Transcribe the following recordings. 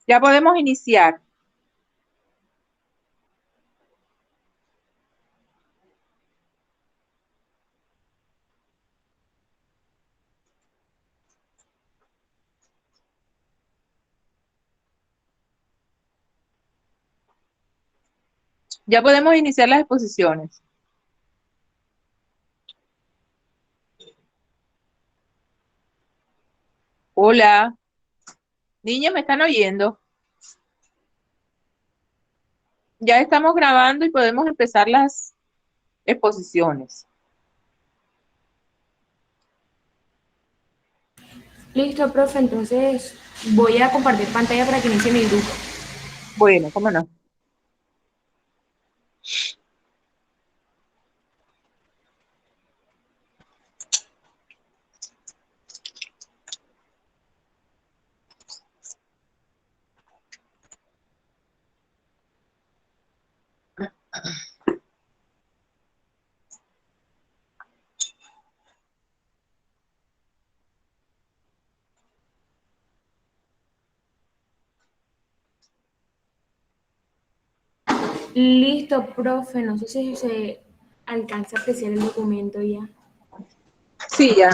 Ya podemos iniciar. Ya podemos iniciar las exposiciones. Hola, niñas, ¿me están oyendo? Ya estamos grabando y podemos empezar las exposiciones. Listo, profe, entonces voy a compartir pantalla para que inicie mi grupo. Bueno, cómo no. Listo, profe, no sé si se alcanza a apreciar el documento ya. Sí, ya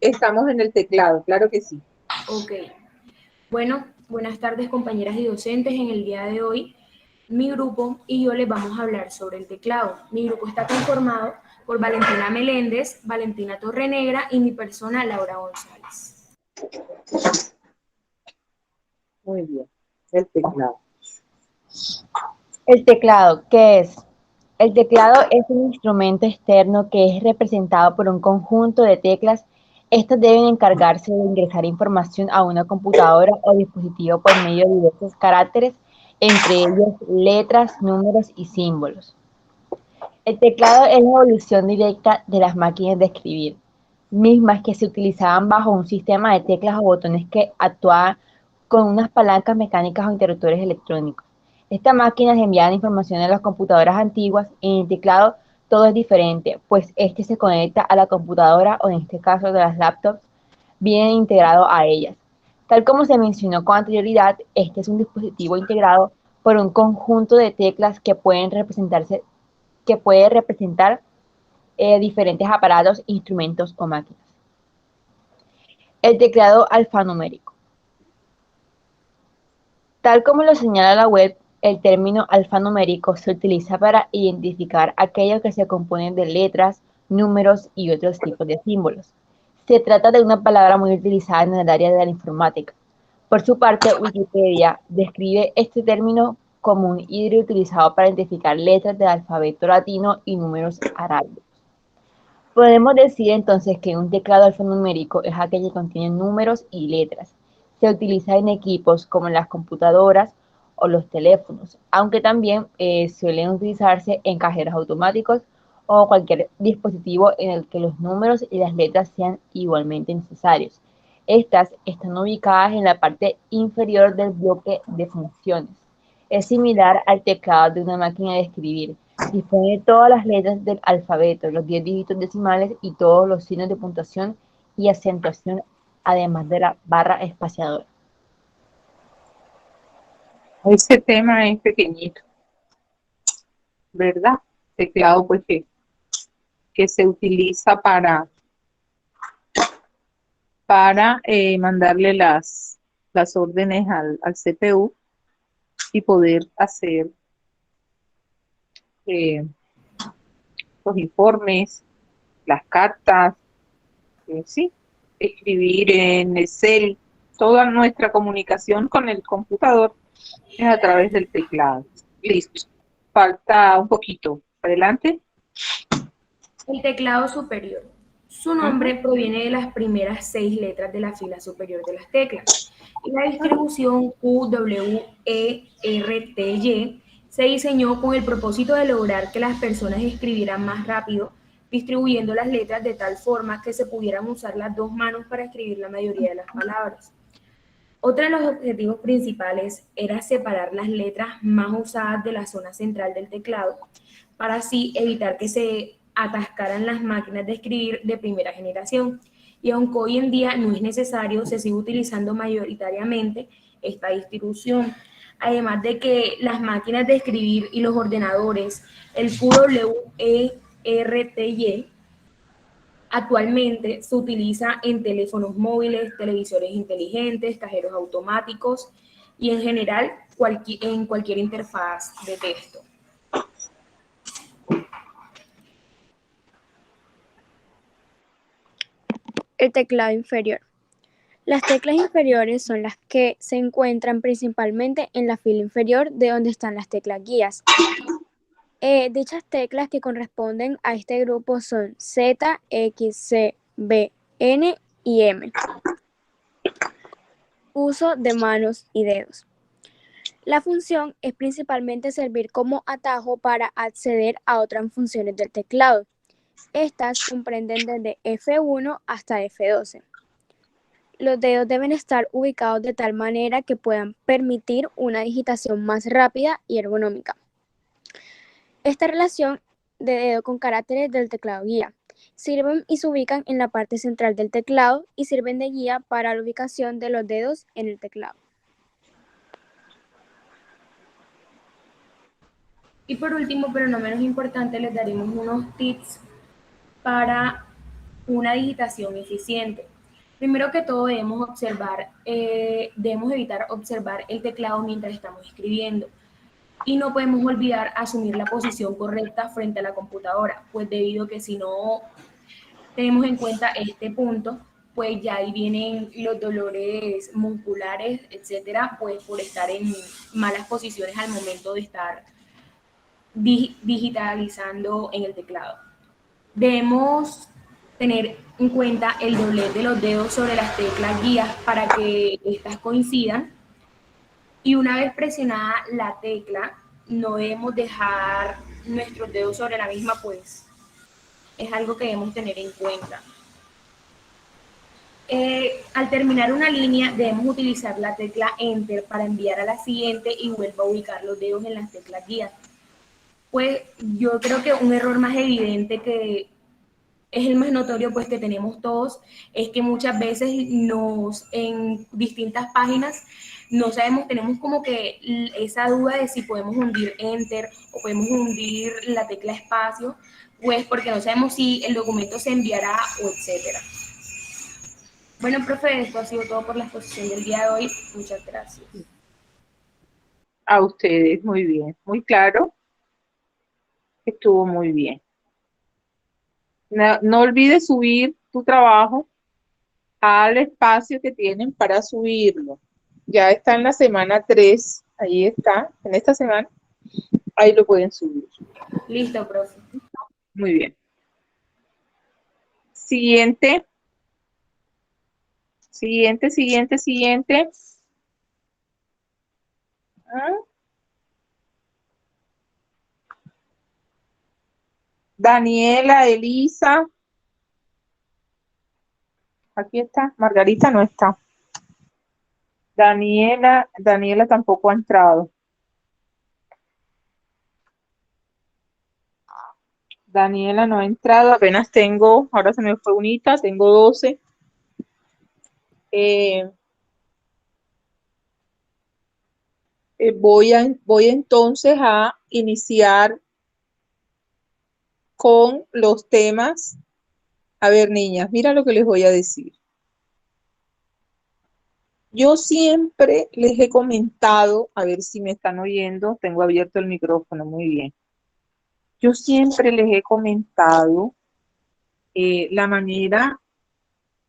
estamos en el teclado, claro que sí. Ok. Bueno, buenas tardes compañeras y docentes. En el día de hoy, mi grupo y yo les vamos a hablar sobre el teclado. Mi grupo está conformado por Valentina Meléndez, Valentina Torrenegra y mi persona, Laura González. Muy bien, el teclado. El teclado, ¿qué es? El teclado es un instrumento externo que es representado por un conjunto de teclas. Estas deben encargarse de ingresar información a una computadora o dispositivo por medio de diversos caracteres, entre ellos letras, números y símbolos. El teclado es la evolución directa de las máquinas de escribir, mismas que se utilizaban bajo un sistema de teclas o botones que actuaban con unas palancas mecánicas o interruptores electrónicos. Estas máquinas enviaban información a las computadoras antiguas. En el teclado todo es diferente, pues este se conecta a la computadora o en este caso de las laptops, viene integrado a ellas. Tal como se mencionó con anterioridad, este es un dispositivo integrado por un conjunto de teclas que puede representar diferentes aparatos, instrumentos o máquinas. El teclado alfanumérico. Tal como lo señala la web, el término alfanumérico se utiliza para identificar aquellos que se componen de letras, números y otros tipos de símbolos. Se trata de una palabra muy utilizada en el área de la informática. Por su parte, Wikipedia describe este término como un híbrido utilizado para identificar letras del alfabeto latino y números árabes. Podemos decir entonces que un teclado alfanumérico es aquel que contiene números y letras. Se utiliza en equipos como las computadoras o los teléfonos, aunque también suelen utilizarse en cajeros automáticos o cualquier dispositivo en el que los números y las letras sean igualmente necesarios. Estas están ubicadas en la parte inferior del bloque de funciones. Es similar al teclado de una máquina de escribir. Dispone de todas las letras del alfabeto, los 10 dígitos decimales y todos los signos de puntuación y acentuación, además de la barra espaciadora. Ese tema es pequeñito, ¿verdad? Teclado, pues que se utiliza para mandarle las órdenes al CPU y poder hacer eh, los informes, las cartas, sí, escribir en Excel. Toda nuestra comunicación con el computador es a través del teclado. Listo. Falta un poquito. Adelante. El teclado superior. Su Ujú. nombre proviene de las primeras 6 letras de la fila superior de las teclas. Y la distribución QWERTY se diseñó con el propósito de lograr que las personas escribieran más rápido, distribuyendo las letras de tal forma que se pudieran usar las dos manos para escribir la mayoría de las palabras. Otro de los objetivos principales era separar las letras más usadas de la zona central del teclado, para así evitar que se atascaran las máquinas de escribir de primera generación. Y aunque hoy en día no es necesario, se sigue utilizando mayoritariamente esta distribución. Además de que las máquinas de escribir y los ordenadores, el QWERTY, actualmente se utiliza en teléfonos móviles, televisores inteligentes, cajeros automáticos y en general en cualquier interfaz de texto. El teclado inferior. Las teclas inferiores son las que se encuentran principalmente en la fila inferior de donde están las teclas guías. Dichas teclas que corresponden a este grupo son Z, X, C, B, N y M. Uso de manos y dedos. La función es principalmente servir como atajo para acceder a otras funciones del teclado. Estas comprenden desde F1 hasta F12. Los dedos deben estar ubicados de tal manera que puedan permitir una digitación más rápida y ergonómica. Esta relación de dedo con caracteres del teclado guía sirven y se ubican en la parte central del teclado y sirven de guía para la ubicación de los dedos en el teclado. Y por último, pero no menos importante, les daremos unos tips para una digitación eficiente. Primero que todo debemos evitar observar el teclado mientras estamos escribiendo. Y no podemos olvidar asumir la posición correcta frente a la computadora, pues debido a que si no tenemos en cuenta este punto, pues ya ahí vienen los dolores musculares, etcétera, pues por estar en malas posiciones al momento de estar digitalizando en el teclado. Debemos tener en cuenta el doblez de los dedos sobre las teclas guías para que estas coincidan. Y una vez presionada la tecla, no debemos dejar nuestros dedos sobre la misma, pues es algo que debemos tener en cuenta. Al terminar una línea, debemos utilizar la tecla Enter para enviar a la siguiente y vuelva a ubicar los dedos en las teclas guías. Pues yo creo que un error más evidente que es el más notorio pues que tenemos todos, es que muchas veces en distintas páginas no sabemos, tenemos como que esa duda de si podemos hundir Enter o podemos hundir la tecla espacio, pues porque no sabemos si el documento se enviará o etcétera. Bueno, profe, esto ha sido todo por la exposición del día de hoy. Muchas gracias. A ustedes, muy bien, muy claro. Estuvo muy bien. No olvides subir tu trabajo al espacio que tienen para subirlo. Ya está en la semana 3, ahí está, en esta semana, ahí lo pueden subir. Listo, profe. Muy bien. Siguiente. ¿Ah? Daniela, Elisa. Aquí está. Margarita no está. Daniela tampoco ha entrado. Daniela no ha entrado, apenas tengo, ahora se me fue unita, tengo 12. Voy entonces a iniciar con los temas. A ver, niñas, mira lo que les voy a decir. Yo siempre les he comentado, a ver si me están oyendo, tengo abierto el micrófono, muy bien. Yo siempre les he comentado la manera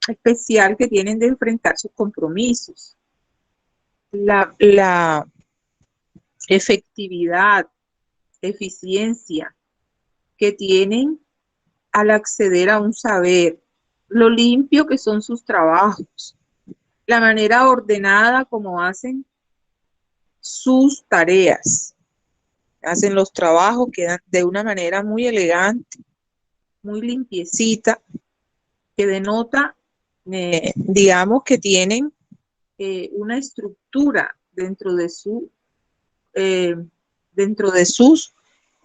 especial que tienen de enfrentar sus compromisos. La efectividad, eficiencia que tienen al acceder a un saber, lo limpio que son sus trabajos, la manera ordenada como hacen sus tareas, hacen los trabajos, quedan de una manera muy elegante, muy limpiecita, que denota, digamos, que tienen una estructura dentro de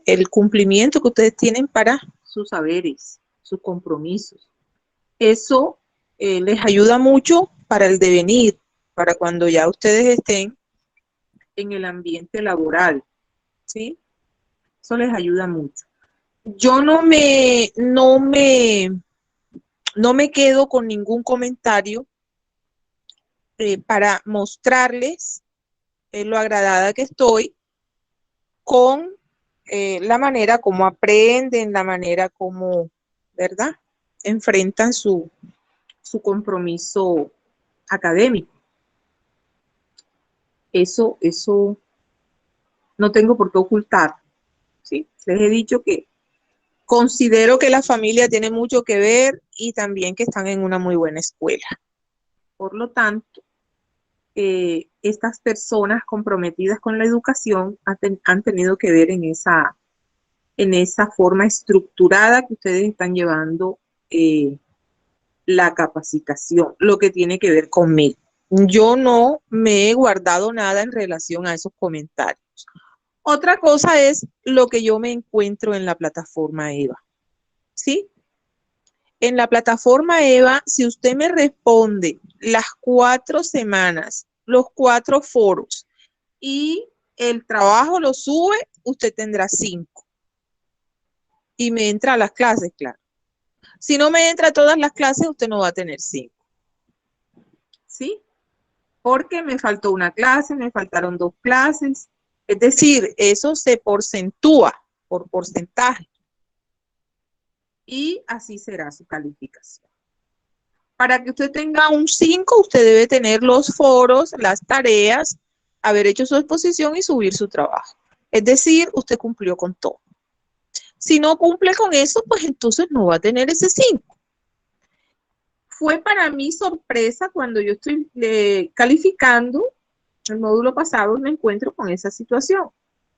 el cumplimiento que ustedes tienen para sus saberes, sus compromisos. Eso les ayuda mucho para el devenir, para cuando ya ustedes estén en el ambiente laboral, ¿sí? Eso les ayuda mucho. Yo no me quedo con ningún comentario para mostrarles lo agradada que estoy con la manera como aprenden, la manera como, ¿verdad?, enfrentan su compromiso académico. Eso no tengo por qué ocultar, ¿sí? Les he dicho que considero que la familia tiene mucho que ver y también que están en una muy buena escuela. Por lo tanto, estas personas comprometidas con la educación han tenido que ver en esa forma estructurada que ustedes están llevando la capacitación, lo que tiene que ver conmigo. Yo no me he guardado nada en relación a esos comentarios. Otra cosa es lo que yo me encuentro en la plataforma EVA, ¿sí? En la plataforma EVA, si usted me responde las 4 semanas, los 4 foros y el trabajo lo sube, usted tendrá 5. Y me entra a las clases, claro. Si no me entra a todas las clases, usted no va a tener 5. ¿Sí? Porque me faltó una clase, me faltaron 2 clases. Es decir, eso se porcentúa por porcentaje. Y así será su calificación. Para que usted tenga un 5, usted debe tener los foros, las tareas, haber hecho su exposición y subir su trabajo. Es decir, usted cumplió con todo. Si no cumple con eso, pues entonces no va a tener ese 5. Fue para mí sorpresa cuando yo estoy calificando el módulo pasado, me encuentro con esa situación,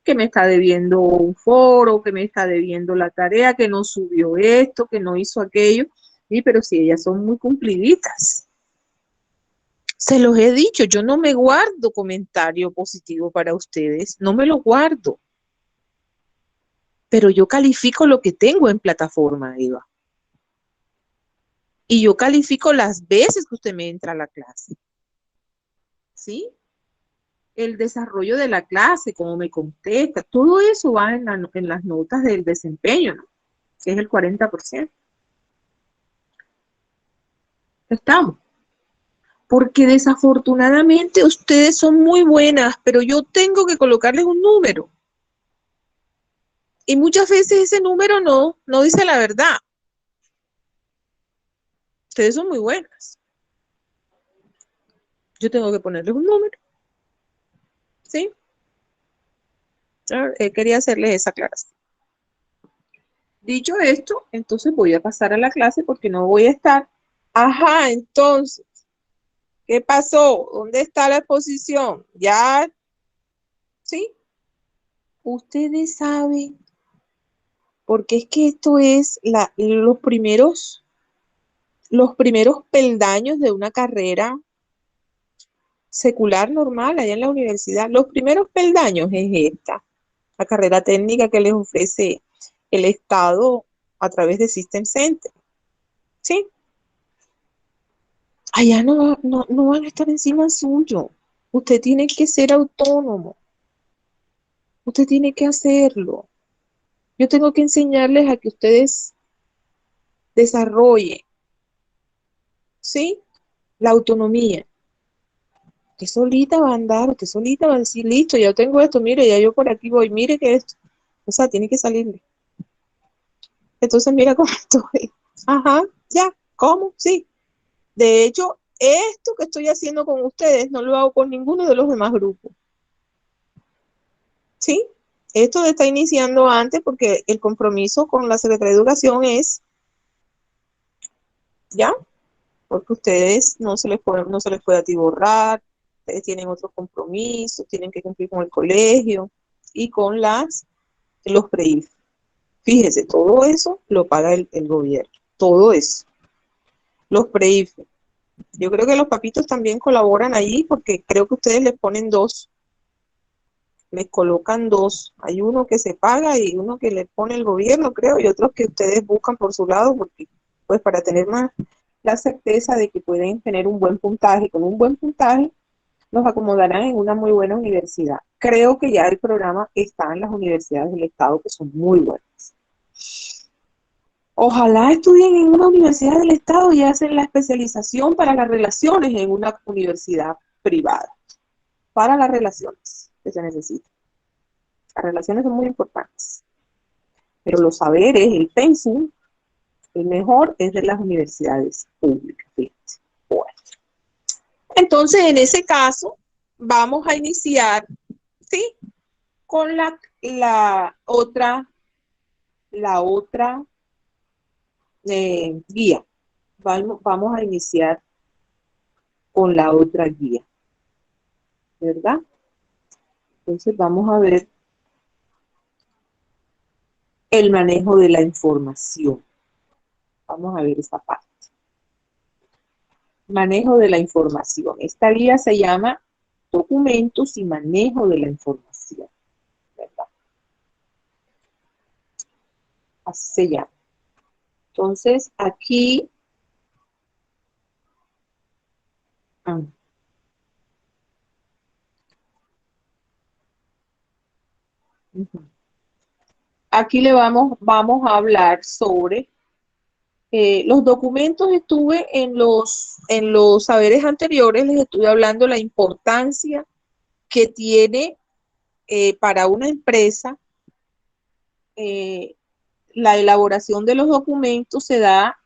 que me está debiendo un foro, que me está debiendo la tarea, que no subió esto, que no hizo aquello. Sí, pero si ellas son muy cumpliditas. Se los he dicho, yo no me guardo comentario positivo para ustedes, no me lo guardo. Pero yo califico lo que tengo en plataforma, Eva. Y yo califico las veces que usted me entra a la clase. ¿Sí? El desarrollo de la clase, cómo me contesta, todo eso va en las notas del desempeño, ¿no? Que es el 40%. Estamos. Porque desafortunadamente ustedes son muy buenas, pero yo tengo que colocarles un número. Y muchas veces ese número no dice la verdad. Ustedes son muy buenas. Yo tengo que ponerles un número. ¿Sí? Quería hacerles esa aclaración. Dicho esto, entonces voy a pasar a la clase porque no voy a estar. Ajá, entonces, ¿qué pasó? ¿Dónde está la exposición? Ya, ¿sí? Ustedes saben, porque es que esto es los primeros peldaños de una carrera secular normal allá en la universidad. Los primeros peldaños es esta, la carrera técnica que les ofrece el Estado a través de System Center. ¿Sí? Allá no van a estar encima suyo. Usted tiene que ser autónomo. Usted tiene que hacerlo. Yo tengo que enseñarles a que ustedes desarrollen, ¿sí?, la autonomía. Usted solita va a andar, usted solita va a decir, listo, ya tengo esto, mire, ya yo por aquí voy, mire que esto. O sea, tiene que salirle. Entonces, mira cómo estoy. Ajá, ya, ¿cómo? Sí. De hecho, esto que estoy haciendo con ustedes no lo hago con ninguno de los demás grupos. ¿Sí? Esto está iniciando antes porque el compromiso con la Secretaría de Educación es, ¿ya? Porque ustedes no se les puede atiborrar, ustedes tienen otros compromisos, tienen que cumplir con el colegio y con los PREIF. Fíjese, todo eso lo paga el gobierno, todo eso. Los PREIF. Yo creo que los papitos también colaboran ahí porque creo que ustedes les ponen 2. Les colocan 2. Hay uno que se paga y uno que le pone el gobierno, creo, y otros que ustedes buscan por su lado, porque pues para tener más la certeza de que pueden tener un buen puntaje. Con un buen puntaje, los acomodarán en una muy buena universidad. Creo que ya el programa está en las universidades del estado, que son muy buenas. Ojalá estudien en una universidad del estado y hacen la especialización para las relaciones en una universidad privada. Para las relaciones que se necesitan. Las relaciones son muy importantes. Pero los saberes, el pensum, el mejor es de las universidades públicas. Fíjense. Bueno. Entonces, en ese caso, vamos a iniciar, ¿sí? Con la otra guía. Vamos a iniciar con la otra guía, ¿verdad? Entonces, vamos a ver el manejo de la información. Vamos a ver esta parte. Manejo de la información. Esta guía se llama Documentos y Manejo de la Información, ¿verdad? Así se llama. Entonces, aquí aquí vamos a hablar sobre los documentos. Estuve en los saberes anteriores, les estuve hablando de la importancia que tiene para una empresa. La elaboración de los documentos se da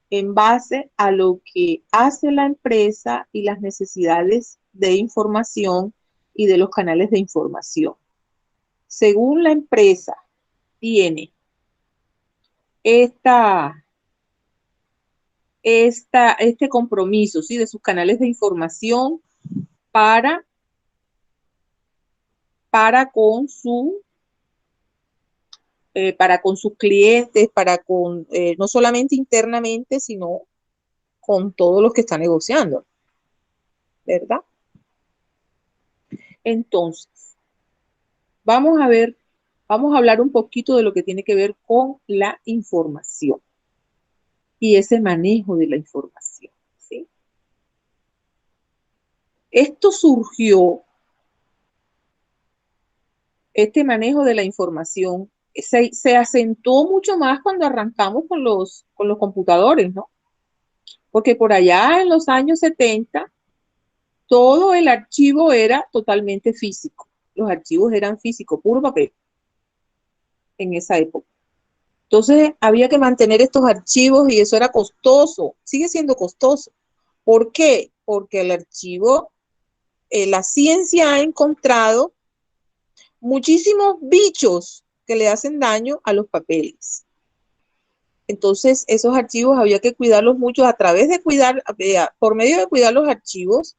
en base a lo que hace la empresa y las necesidades de información y de los canales de información. Según la empresa tiene este compromiso, ¿sí?, de sus canales de información para con sus clientes, no solamente internamente, sino con todos los que está negociando, ¿verdad? Entonces, vamos a hablar un poquito de lo que tiene que ver con la información y ese manejo de la información, ¿sí? Esto surgió, este manejo de la información se acentuó mucho más cuando arrancamos con los computadores, ¿no? Porque por allá en los años 70, todo el archivo era totalmente físico. Los archivos eran físicos, puro papel, en esa época. Entonces había que mantener estos archivos y eso era costoso, sigue siendo costoso. ¿Por qué? Porque el archivo, la ciencia ha encontrado muchísimos bichos que le hacen daño a los papeles. Entonces esos archivos había que cuidarlos mucho. Por medio de cuidar los archivos,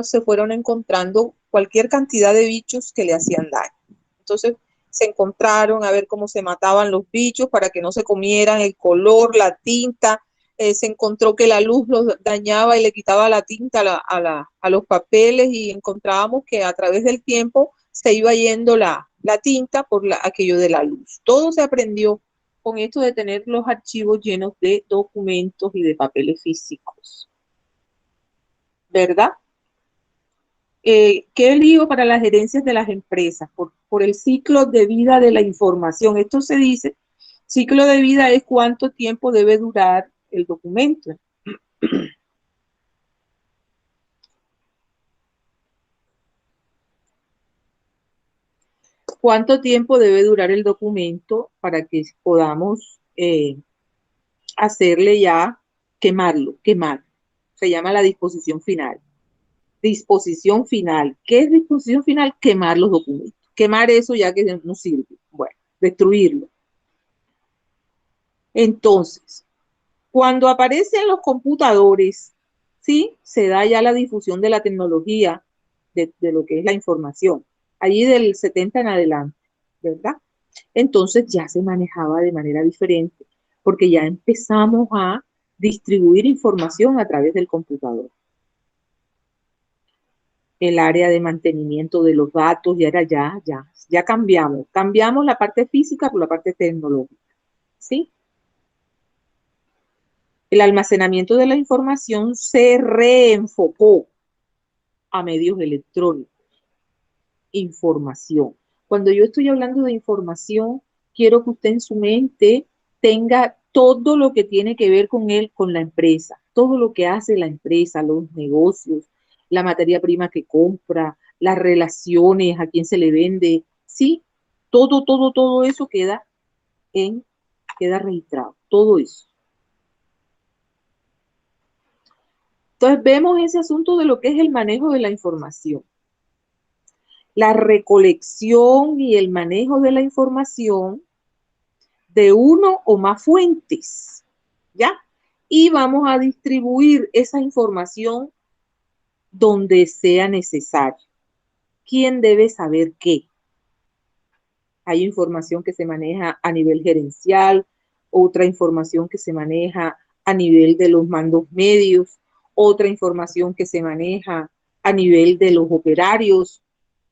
se fueron encontrando cualquier cantidad de bichos que le hacían daño. Entonces se encontraron a ver cómo se mataban los bichos para que no se comieran el color, la tinta. Se encontró que la luz los dañaba y le quitaba la tinta a los papeles, y encontrábamos que a través del tiempo se iba yendo la tinta por aquello de la luz. Todo se aprendió con esto de tener los archivos llenos de documentos y de papeles físicos, ¿verdad? ¿Qué lío para las gerencias de las empresas? Por el ciclo de vida de la información. Esto se dice, ciclo de vida es cuánto tiempo debe durar el documento. ¿Cuánto tiempo debe durar el documento para que podamos hacerle ya, quemar? Se llama la disposición final. Disposición final. ¿Qué es disposición final? Quemar los documentos. Quemar eso ya que no sirve. Bueno, destruirlo. Entonces, cuando aparecen los computadores, ¿sí?, se da ya la difusión de la tecnología, de lo que es la información. Allí del 70 en adelante, ¿verdad? Entonces ya se manejaba de manera diferente, porque ya empezamos a distribuir información a través del computador. El área de mantenimiento de los datos ya cambiamos la parte física por la parte tecnológica, ¿sí? El almacenamiento de la información se reenfocó, a medios electrónicos. Información. Cuando yo estoy hablando de información, quiero que usted en su mente tenga todo lo que tiene que ver con él, con la empresa, todo lo que hace la empresa, los negocios, la materia prima que compra, las relaciones, a quién se le vende, sí, todo eso queda registrado, todo eso. Entonces vemos ese asunto de lo que es el manejo de la información. La recolección y el manejo de la información de uno o más fuentes, ¿ya? Y vamos a distribuir esa información donde sea necesario. ¿Quién debe saber qué? Hay información que se maneja a nivel gerencial, otra información que se maneja a nivel de los mandos medios, otra información que se maneja a nivel de los operarios,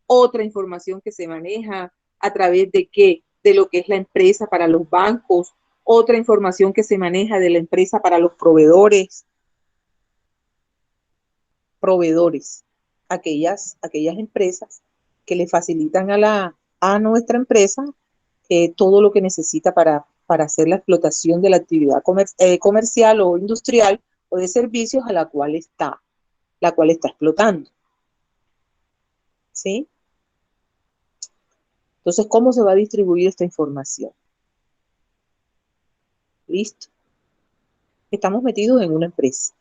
otra información que se maneja a través de qué, de lo que es la empresa para los bancos, otra información que se maneja de la empresa para los proveedores, aquellas empresas que le facilitan a nuestra empresa todo lo que necesita para hacer la explotación de la actividad comercial o industrial o de servicios a la cual está explotando. ¿Sí? Entonces, ¿cómo se va a distribuir esta información? Listo. Estamos metidos en una empresa.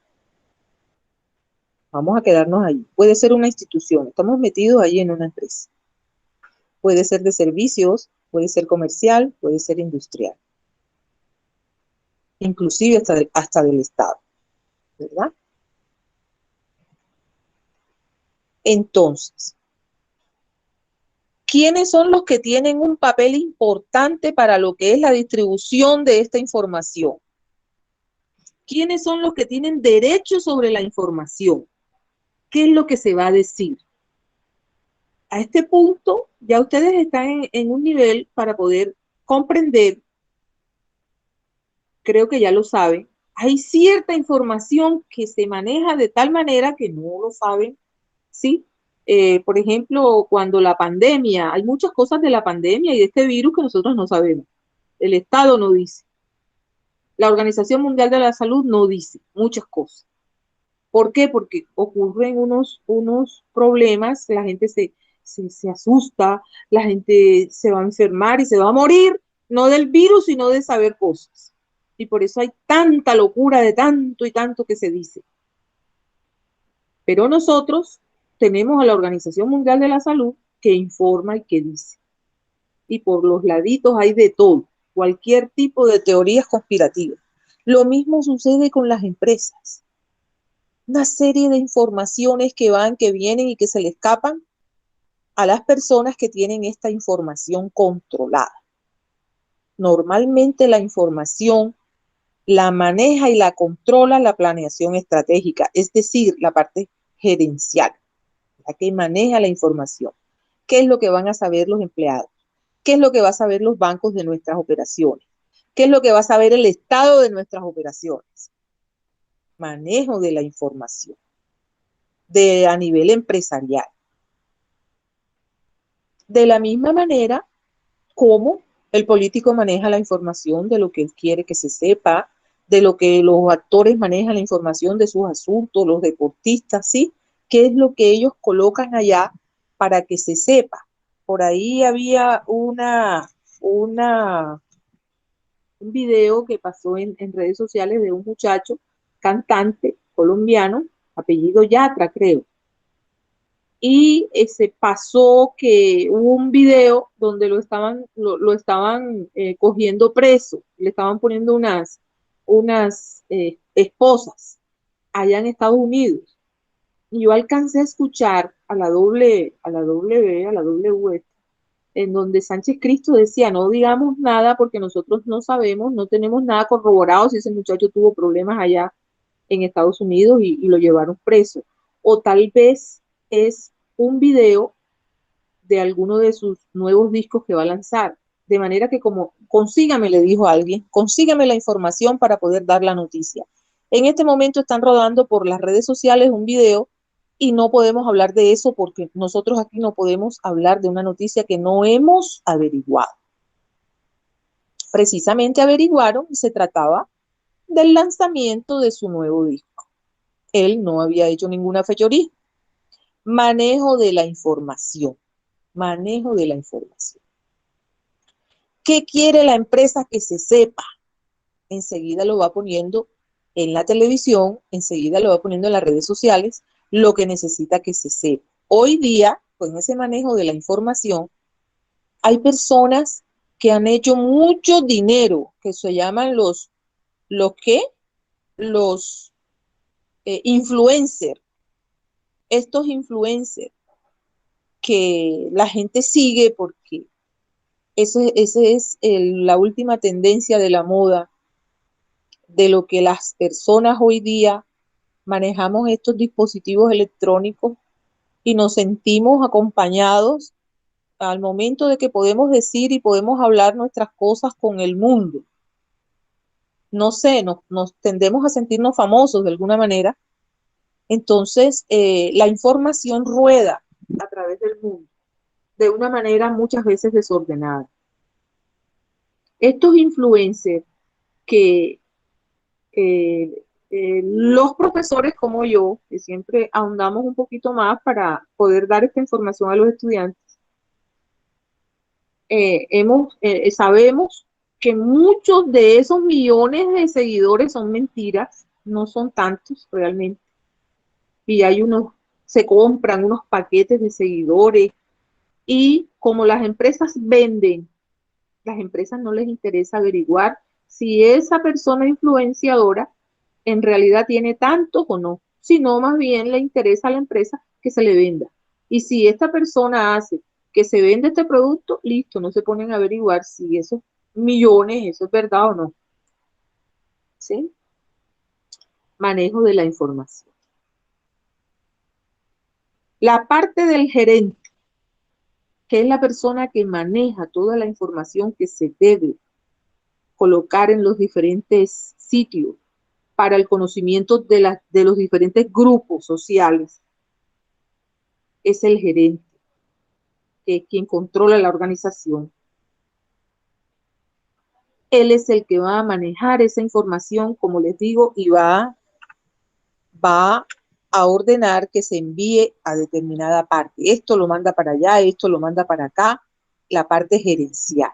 Vamos a quedarnos ahí. Puede ser una institución. Estamos metidos ahí en una empresa. Puede ser de servicios, puede ser comercial, puede ser industrial. Inclusive hasta del Estado. ¿Verdad? Entonces, ¿quiénes son los que tienen un papel importante para lo que es la distribución de esta información? ¿Quiénes son los que tienen derecho sobre la información? ¿Qué es lo que se va a decir? A este punto, ya ustedes están en un nivel para poder comprender, creo que ya lo saben, hay cierta información que se maneja de tal manera que no lo saben, ¿sí? Por ejemplo, cuando la pandemia, hay muchas cosas de la pandemia y de este virus que nosotros no sabemos. El Estado no dice. La Organización Mundial de la Salud no dice muchas cosas. ¿Por qué? Porque ocurren unos problemas, la gente se asusta, la gente se va a enfermar y se va a morir, no del virus, sino de saber cosas. Y por eso hay tanta locura de tanto y tanto que se dice. Pero nosotros tenemos a la Organización Mundial de la Salud que informa y que dice. Y por los laditos hay de todo, cualquier tipo de teorías conspirativas. Lo mismo sucede con las empresas. Una serie de informaciones que van, que vienen y que se le escapan a las personas que tienen esta información controlada. Normalmente la información la maneja y la controla la planeación estratégica, es decir, la parte gerencial, la que maneja la información. ¿Qué es lo que van a saber los empleados? ¿Qué es lo que va a saber los bancos de nuestras operaciones? ¿Qué es lo que va a saber el estado de nuestras operaciones? Manejo de la información a nivel empresarial. De la misma manera como el político maneja la información de lo que él quiere que se sepa, de lo que los actores manejan la información de sus asuntos, los deportistas, ¿sí? ¿Qué es lo que ellos colocan allá para que se sepa? Por ahí había un video que pasó en redes sociales de un muchacho cantante colombiano, apellido Yatra, creo. Y se pasó que hubo un video donde lo estaban cogiendo preso, le estaban poniendo unas esposas allá en Estados Unidos. Y yo alcancé a escuchar a la W, en donde Sánchez Cristo decía, no digamos nada porque nosotros no sabemos, no tenemos nada corroborado si ese muchacho tuvo problemas allá en Estados Unidos y lo llevaron preso. O tal vez es un video de alguno de sus nuevos discos que va a lanzar. De manera que como, consígame, le dijo a alguien, consígame la información para poder dar la noticia. En este momento están rodando por las redes sociales un video y no podemos hablar de eso porque nosotros aquí no podemos hablar de una noticia que no hemos averiguado. Precisamente averiguaron y se trataba del lanzamiento de su nuevo disco. Él no había hecho ninguna fechoría. Manejo de la información. Manejo de la información. ¿Qué quiere la empresa que se sepa? Enseguida lo va poniendo en la televisión, enseguida lo va poniendo en las redes sociales, lo que necesita que se sepa. Hoy día, con ese manejo de la información, hay personas que han hecho mucho dinero, que se llaman los influencers. Estos influencers que la gente sigue porque ese es la última tendencia de la moda, de lo que las personas hoy día manejamos estos dispositivos electrónicos y nos sentimos acompañados al momento de que podemos decir y podemos hablar nuestras cosas con el mundo. No sé, nos tendemos a sentirnos famosos de alguna manera. Entonces, la información rueda a través del mundo de una manera muchas veces desordenada. Estos influencers que los profesores como yo, que siempre ahondamos un poquito más para poder dar esta información a los estudiantes, sabemos que muchos de esos millones de seguidores son mentiras, no son tantos realmente. Y se compran unos paquetes de seguidores y como las empresas venden, las empresas no les interesa averiguar si esa persona influenciadora en realidad tiene tantos o no, sino más bien le interesa a la empresa que se le venda. Y si esta persona hace que se vende este producto, listo, no se ponen a averiguar si esos millones, eso es verdad o no. ¿Sí? Manejo de la información. La parte del gerente, que es la persona que maneja toda la información que se debe colocar en los diferentes sitios para el conocimiento de los diferentes grupos sociales, es el gerente, que es quien controla la organización. Él es el que va a manejar esa información, como les digo, y va a ordenar que se envíe a determinada parte. Esto lo manda para allá, esto lo manda para acá, la parte gerencial.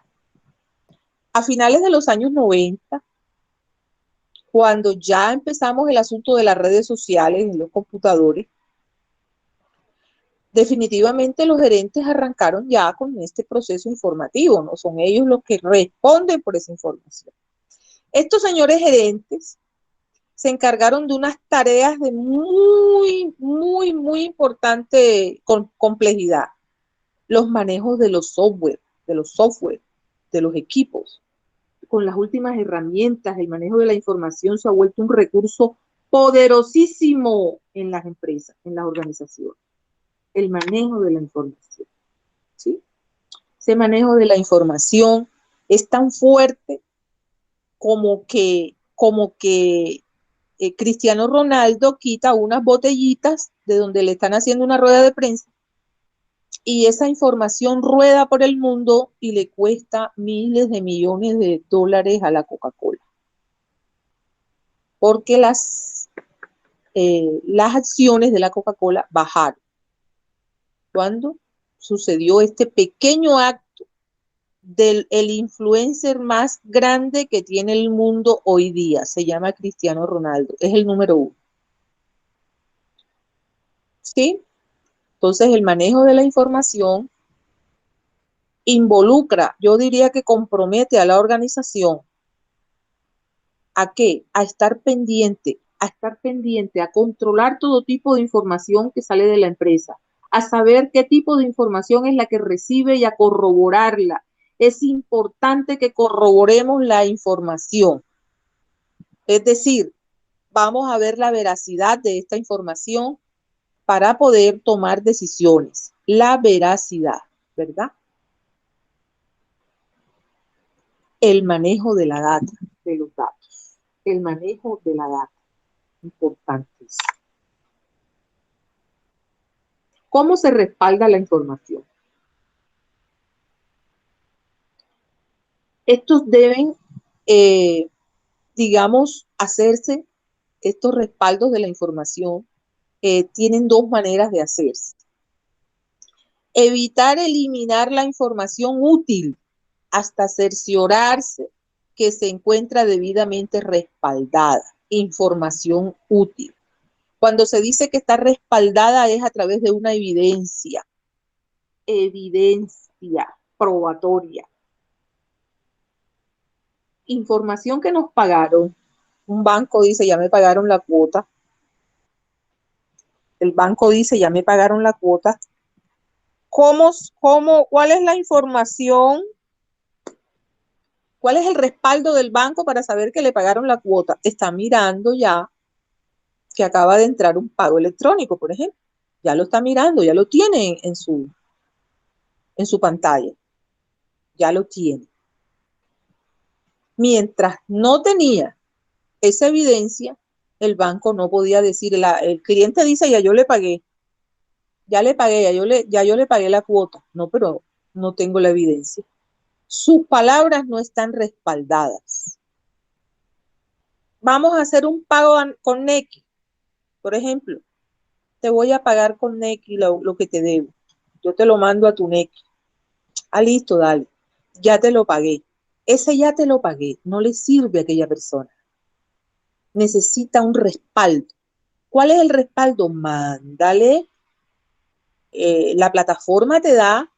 A finales de los años 90, cuando ya empezamos el asunto de las redes sociales en los computadores, definitivamente los gerentes arrancaron ya con este proceso informativo, ¿no? Son ellos los que responden por esa información. Estos señores gerentes se encargaron de unas tareas de muy importante complejidad. Los manejos de los software, de los equipos. Con las últimas herramientas, el manejo de la información se ha vuelto un recurso poderosísimo en las empresas, en las organizaciones. El manejo de la información, ¿sí? Ese manejo de la información es tan fuerte como que Cristiano Ronaldo quita unas botellitas de donde le están haciendo una rueda de prensa y esa información rueda por el mundo y le cuesta miles de millones de dólares a la Coca-Cola. Porque las acciones de la Coca-Cola bajaron. Cuando sucedió este pequeño acto del influencer más grande que tiene el mundo hoy día, se llama Cristiano Ronaldo, es el número 1. ¿Sí? Entonces el manejo de la información involucra, yo diría que compromete a la organización ¿a qué? A estar pendiente, a controlar todo tipo de información que sale de la empresa, a saber qué tipo de información es la que recibe y a corroborarla. Es importante que corroboremos la información. Es decir, vamos a ver la veracidad de esta información para poder tomar decisiones. La veracidad, ¿verdad? El manejo de la data, de los datos. El manejo de la data. Importantes. ¿Cómo se respalda la información? Estos deben, digamos, hacerse, estos respaldos de la información tienen dos maneras de hacerse. Evitar eliminar la información útil hasta cerciorarse que se encuentra debidamente respaldada. Información útil. Cuando se dice que está respaldada es a través de una evidencia probatoria. Información que nos pagaron. Un banco dice, ya me pagaron la cuota. El banco dice, ya me pagaron la cuota. ¿Cuál es la información? ¿Cuál es el respaldo del banco para saber que le pagaron la cuota? Está mirando ya que acaba de entrar un pago electrónico, por ejemplo. Ya lo está mirando, ya lo tiene en su pantalla. Ya lo tiene. Mientras no tenía esa evidencia, el banco no podía decir, el cliente dice, ya yo le pagué, ya yo le pagué la cuota. No, pero no tengo la evidencia. Sus palabras no están respaldadas. Vamos a hacer un pago con Nequi, por ejemplo. Te voy a pagar con Nequi lo que te debo. Yo te lo mando a tu Nequi. Ah, listo, dale. Ya te lo pagué. Ese ya te lo pagué. No le sirve a aquella persona. Necesita un respaldo. ¿Cuál es el respaldo? Mándale. La plataforma te da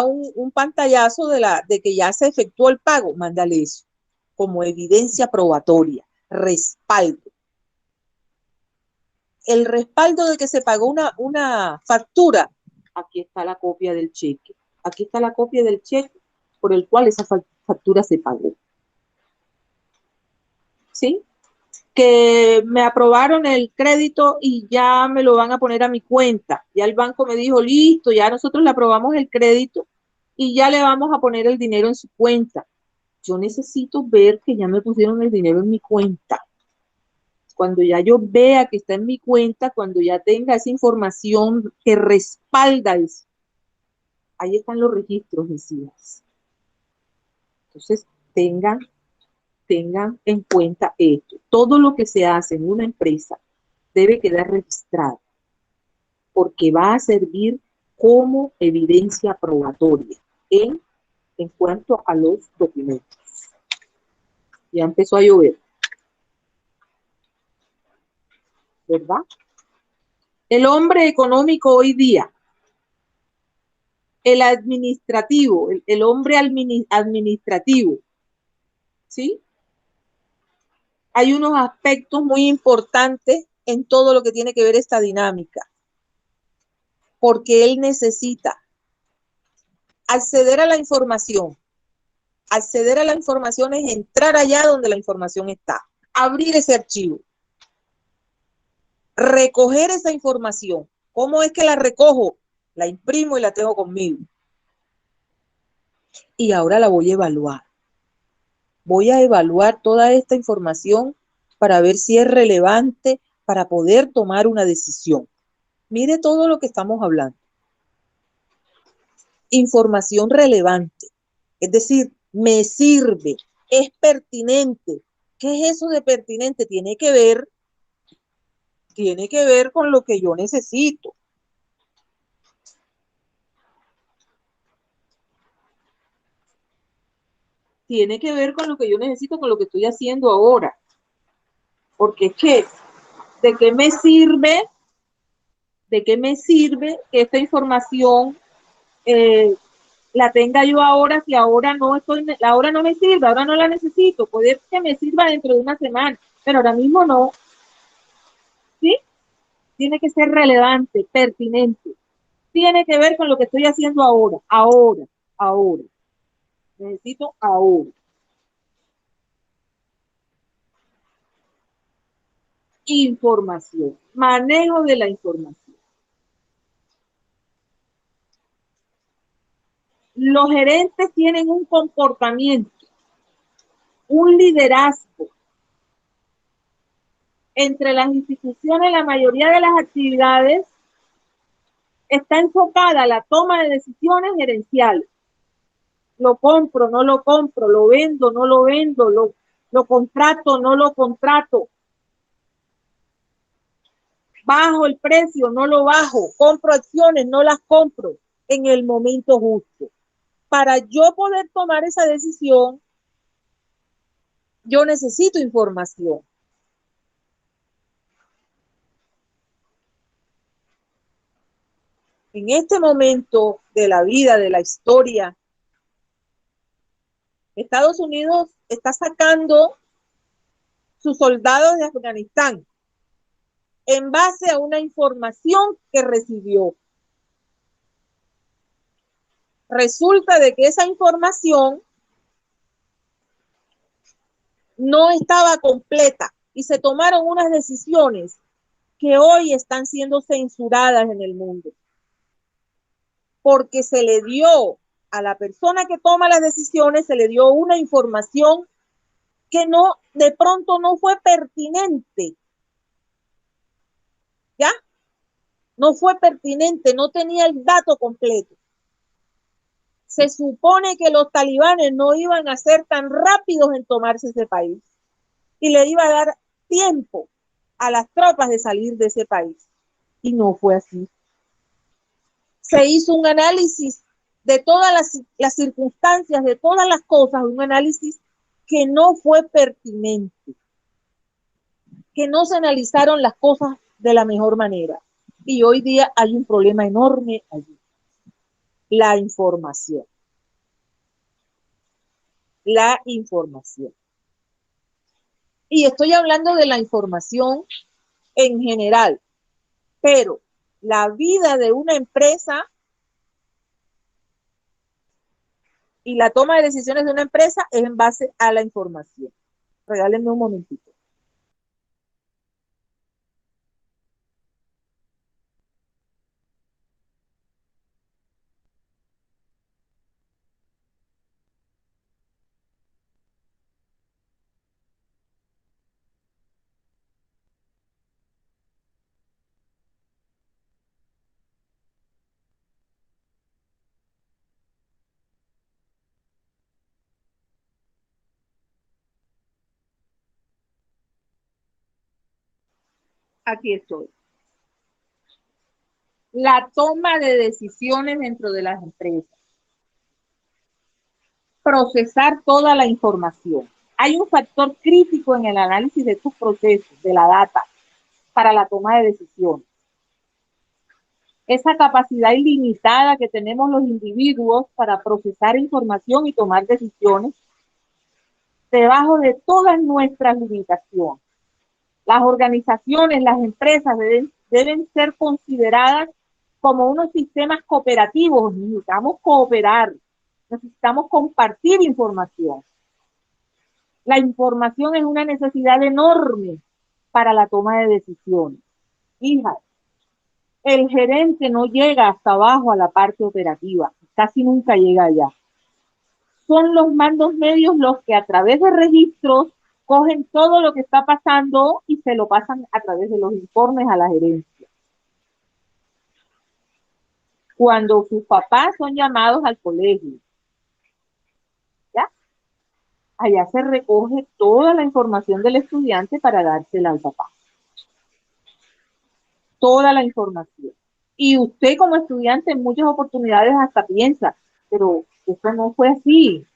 un pantallazo de que ya se efectuó el pago. Mándale eso como evidencia probatoria. Respaldo. El respaldo de que se pagó una factura. Aquí está la copia del cheque. Aquí está la copia del cheque por el cual esa factura se pagó. ¿Sí? Que me aprobaron el crédito y ya me lo van a poner a mi cuenta. Ya el banco me dijo, listo, ya nosotros le aprobamos el crédito y ya le vamos a poner el dinero en su cuenta. Yo necesito ver que ya me pusieron el dinero en mi cuenta. Cuando ya yo vea que está en mi cuenta, cuando ya tenga esa información que respalda eso, ahí están los registros, decías. Entonces, tengan en cuenta esto. Todo lo que se hace en una empresa debe quedar registrado, porque va a servir como evidencia probatoria en cuanto a los documentos. Ya empezó a llover, ¿verdad? El hombre económico hoy día, el administrativo, el hombre administrativo, ¿sí? Hay unos aspectos muy importantes en todo lo que tiene que ver esta dinámica, porque él necesita acceder a la información. Acceder a la información es entrar allá donde la información está, abrir ese archivo, recoger esa información. ¿Cómo es que la recojo? La imprimo y la tengo conmigo. Y ahora la voy a evaluar. Voy a evaluar toda esta información para ver si es relevante para poder tomar una decisión. Mire todo lo que estamos hablando. Información relevante. Es decir, me sirve, es pertinente. ¿Qué es eso de pertinente? Tiene que ver con lo que yo necesito. Tiene que ver con lo que yo necesito, con lo que estoy haciendo ahora. Porque es que, ¿de qué me sirve que esta información la tenga yo ahora si ahora no me sirve, ahora no la necesito? Puede que me sirva dentro de una semana, pero ahora mismo no. ¿Sí? Tiene que ser relevante, pertinente. Tiene que ver con lo que estoy haciendo ahora. Necesito ahora. Información, manejo de la información. Los gerentes tienen un comportamiento, un liderazgo. Entre las instituciones, la mayoría de las actividades está enfocada la toma de decisiones gerenciales. Lo compro, no lo compro, lo vendo, no lo vendo, lo contrato, no lo contrato. Bajo el precio, no lo bajo. Compro acciones, no las compro en el momento justo. Para yo poder tomar esa decisión, yo necesito información. En este momento de la vida, de la historia, Estados Unidos está sacando sus soldados de Afganistán en base a una información que recibió. Resulta de que esa información no estaba completa y se tomaron unas decisiones que hoy están siendo censuradas en el mundo, porque se le dio a la persona que toma las decisiones, se le dio una información que no, de pronto no fue pertinente, ¿ya? No fue pertinente, no tenía el dato completo. Se supone que los talibanes no iban a ser tan rápidos en tomarse ese país y le iba a dar tiempo a las tropas de salir de ese país. Y no fue así. Se hizo un análisis de todas las circunstancias, de todas las cosas, un análisis que no fue pertinente, que no se analizaron las cosas de la mejor manera. Y hoy día hay un problema enorme allí. La información. La información. Y estoy hablando de la información en general, pero la vida de una empresa y la toma de decisiones de una empresa es en base a la información. Regálenme un momentito. Aquí estoy. La toma de decisiones dentro de las empresas. Procesar toda la información. Hay un factor crítico en el análisis de estos procesos, de la data, para la toma de decisiones. Esa capacidad ilimitada que tenemos los individuos para procesar información y tomar decisiones debajo de todas nuestras limitaciones. Las organizaciones, las empresas deben ser consideradas como unos sistemas cooperativos. Necesitamos cooperar, necesitamos compartir información. La información es una necesidad enorme para la toma de decisiones. Hija, el gerente no llega hasta abajo a la parte operativa, casi nunca llega allá. Son los mandos medios los que a través de registros cogen todo lo que está pasando y se lo pasan a través de los informes a la gerencia. Cuando sus papás son llamados al colegio, ¿ya? Allá se recoge toda la información del estudiante para dársela al papá. Toda la información. Y usted como estudiante en muchas oportunidades hasta piensa, pero eso no fue así.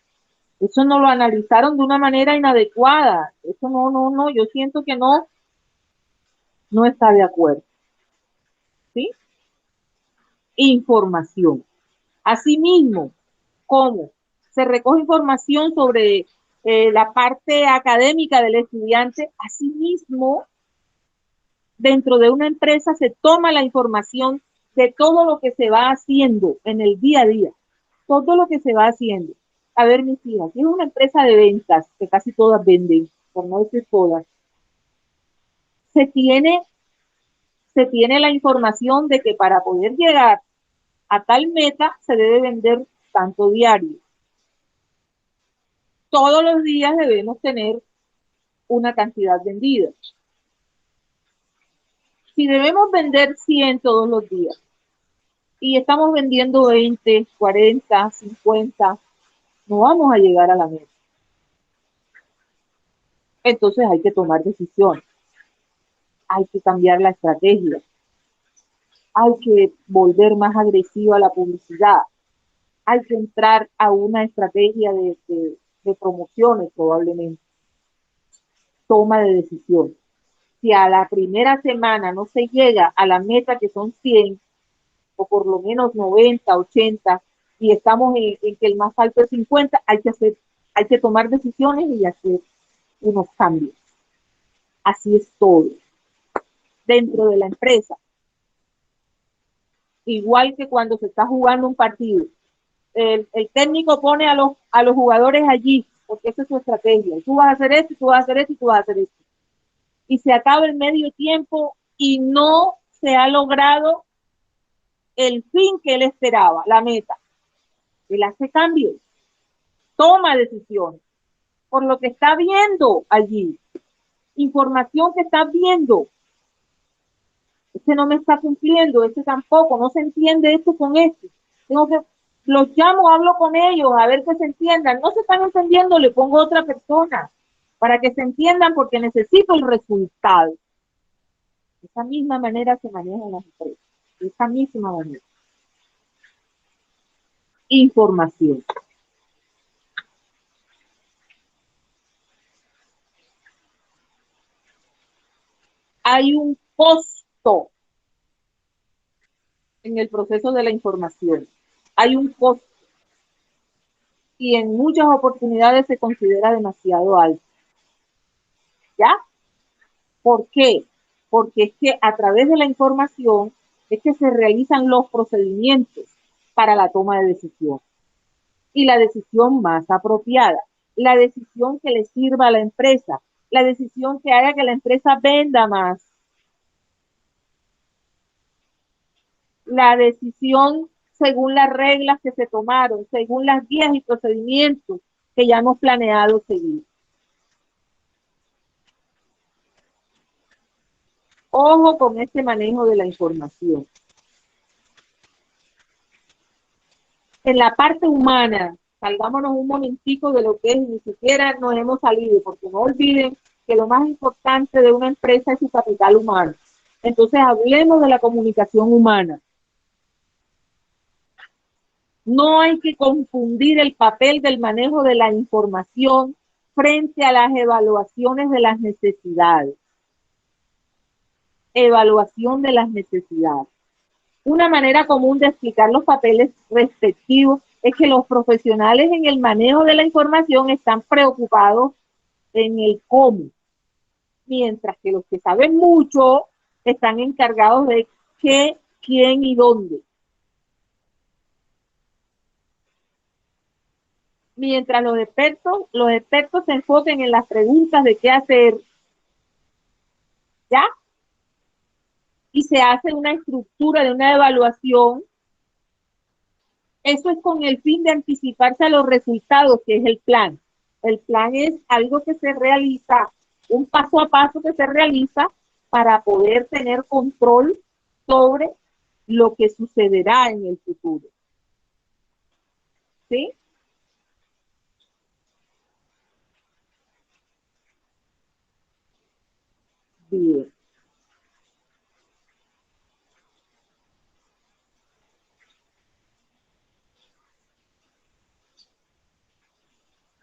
Eso no lo analizaron de una manera inadecuada. Eso no, yo siento que no está de acuerdo. ¿Sí? Información. Asimismo, ¿cómo? Se recoge información sobre la parte académica del estudiante. Asimismo, dentro de una empresa se toma la información de todo lo que se va haciendo en el día a día. Todo lo que se va haciendo. A ver, mis hijas, es una empresa de ventas, que casi todas venden, por no decir todas. Se tiene la información de que para poder llegar a tal meta se debe vender tanto diario. Todos los días debemos tener una cantidad vendida. Si debemos vender 100 todos los días, y estamos vendiendo 20, 40, 50, no vamos a llegar a la meta. Entonces hay que tomar decisiones, hay que cambiar la estrategia, hay que volver más agresiva la publicidad, hay que entrar a una estrategia de promociones probablemente, toma de decisiones. Si a la primera semana no se llega a la meta que son 100, o por lo menos 90, 80, y estamos en que el más alto es 50, hay que tomar decisiones y hacer unos cambios. Así es todo. Dentro de la empresa, igual que cuando se está jugando un partido, el técnico pone a los jugadores allí, porque esa es su estrategia. Tú vas a hacer esto, tú vas a hacer esto, y tú vas a hacer esto. Y se acaba el medio tiempo y no se ha logrado el fin que él esperaba, la meta. Él hace cambios, toma decisiones, por lo que está viendo allí, información que está viendo. Este no me está cumpliendo, este tampoco, no se entiende esto con este. Tengo que, los llamo, hablo con ellos, a ver que se entiendan. No se están entendiendo, le pongo otra persona para que se entiendan porque necesito el resultado. De esa misma manera se manejan las empresas, de esa misma manera. Información. Hay un costo en el proceso de la información. Hay un costo y en muchas oportunidades se considera demasiado alto. ¿Ya? ¿Por qué? Porque es que a través de la información es que se realizan los procedimientos para la toma de decisión. Y la decisión más apropiada, la decisión que le sirva a la empresa, la decisión que haga que la empresa venda más, la decisión según las reglas que se tomaron, según las guías y procedimientos que ya hemos planeado seguir. Ojo con este manejo de la información. En la parte humana, salgámonos un momentico de lo que es, ni siquiera nos hemos salido, porque no olviden que lo más importante de una empresa es su capital humano. Entonces hablemos de la comunicación humana. No hay que confundir el papel del manejo de la información frente a las evaluaciones de las necesidades. Evaluación de las necesidades. Una manera común de explicar los papeles respectivos es que los profesionales en el manejo de la información están preocupados en el cómo, mientras que los que saben mucho están encargados de qué, quién y dónde. Mientras los expertos se enfoquen en las preguntas de qué hacer, ¿ya? Y se hace una estructura de una evaluación. Eso es con el fin de anticiparse a los resultados, que es el plan. El plan es algo que se realiza, un paso a paso que se realiza para poder tener control sobre lo que sucederá en el futuro. ¿Sí? Bien.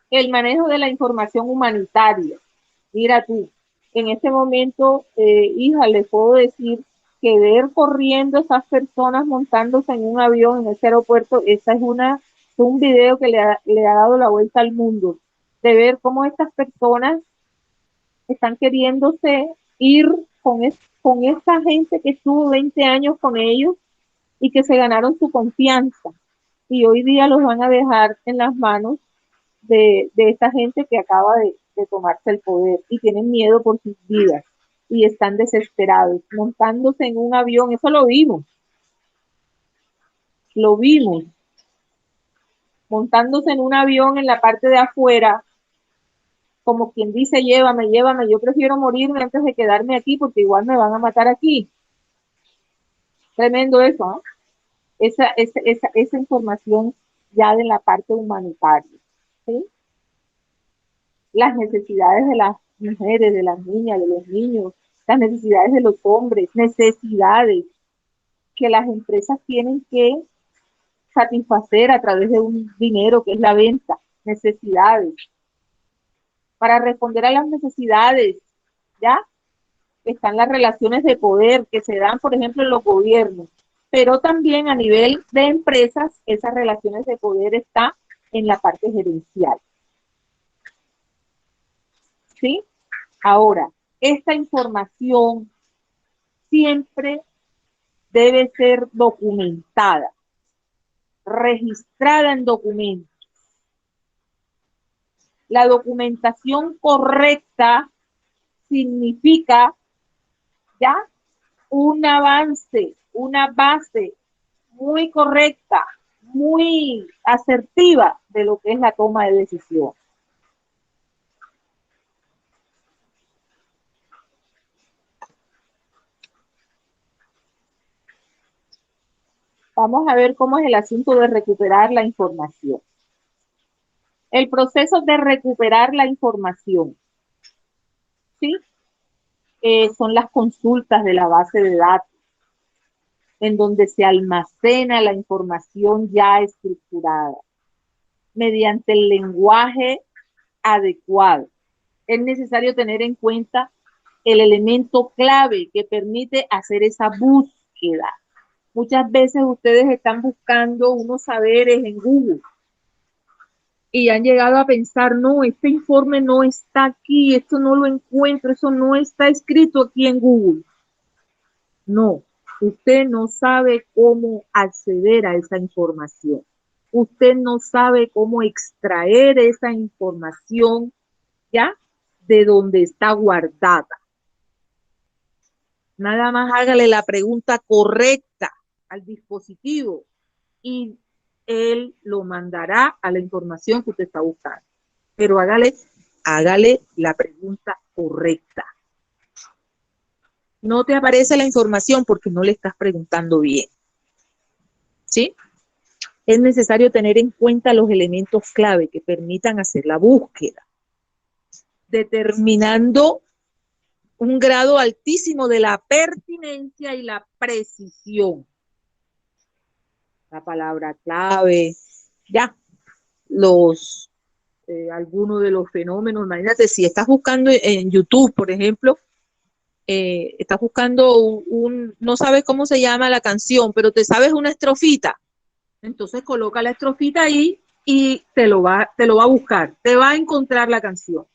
El manejo de la información humanitaria. Mira tú, en este momento, hija, les puedo decir que ver corriendo esas personas montándose en un avión en ese aeropuerto, esa es un video que le ha dado la vuelta al mundo, de ver cómo estas personas están queriéndose ir con esta gente que estuvo 20 años con ellos y que se ganaron su confianza. Y hoy día los van a dejar en las manos de esta gente que acaba de tomarse el poder y tienen miedo por sus vidas y están desesperados, montándose en un avión. Eso lo vimos, montándose en un avión en la parte de afuera, como quien dice, llévame, llévame, yo prefiero morirme antes de quedarme aquí porque igual me van a matar aquí. Tremendo eso, ¿eh? esa información ya de la parte humanitaria, ¿sí? Las necesidades de las mujeres, de las niñas, de los niños, las necesidades de los hombres, necesidades que las empresas tienen que satisfacer a través de un dinero que es la venta, necesidades. Para responder a las necesidades, ¿ya? Están las relaciones de poder que se dan, por ejemplo, en los gobiernos, pero también a nivel de empresas, esas relaciones de poder están en la parte gerencial. ¿Sí? Ahora, esta información siempre debe ser documentada, registrada en documentos. La documentación correcta significa ya un avance, una base muy correcta, muy asertiva de lo que es la toma de decisión. Vamos a ver cómo es el asunto de recuperar la información. El proceso de recuperar la información, ¿sí? Son las consultas de la base de datos, en donde se almacena la información ya estructurada, mediante el lenguaje adecuado. Es necesario tener en cuenta el elemento clave que permite hacer esa búsqueda. Muchas veces ustedes están buscando unos saberes en Google y han llegado a pensar, no, este informe no está aquí, esto no lo encuentro, eso no está escrito aquí en Google. No, usted no sabe cómo acceder a esa información. Usted no sabe cómo extraer esa información, ¿ya? De donde está guardada. Nada más hágale la pregunta correcta al dispositivo y él lo mandará a la información que usted está buscando. Pero hágale la pregunta correcta. No te aparece la información porque no le estás preguntando bien. ¿Sí? Es necesario tener en cuenta los elementos clave que permitan hacer la búsqueda, determinando un grado altísimo de la pertinencia y la precisión. La palabra clave, ya, algunos de los fenómenos. Imagínate, si estás buscando en YouTube, por ejemplo, estás buscando no sabes cómo se llama la canción, pero te sabes una estrofita, entonces coloca la estrofita ahí y te lo va a buscar, te va a encontrar la canción.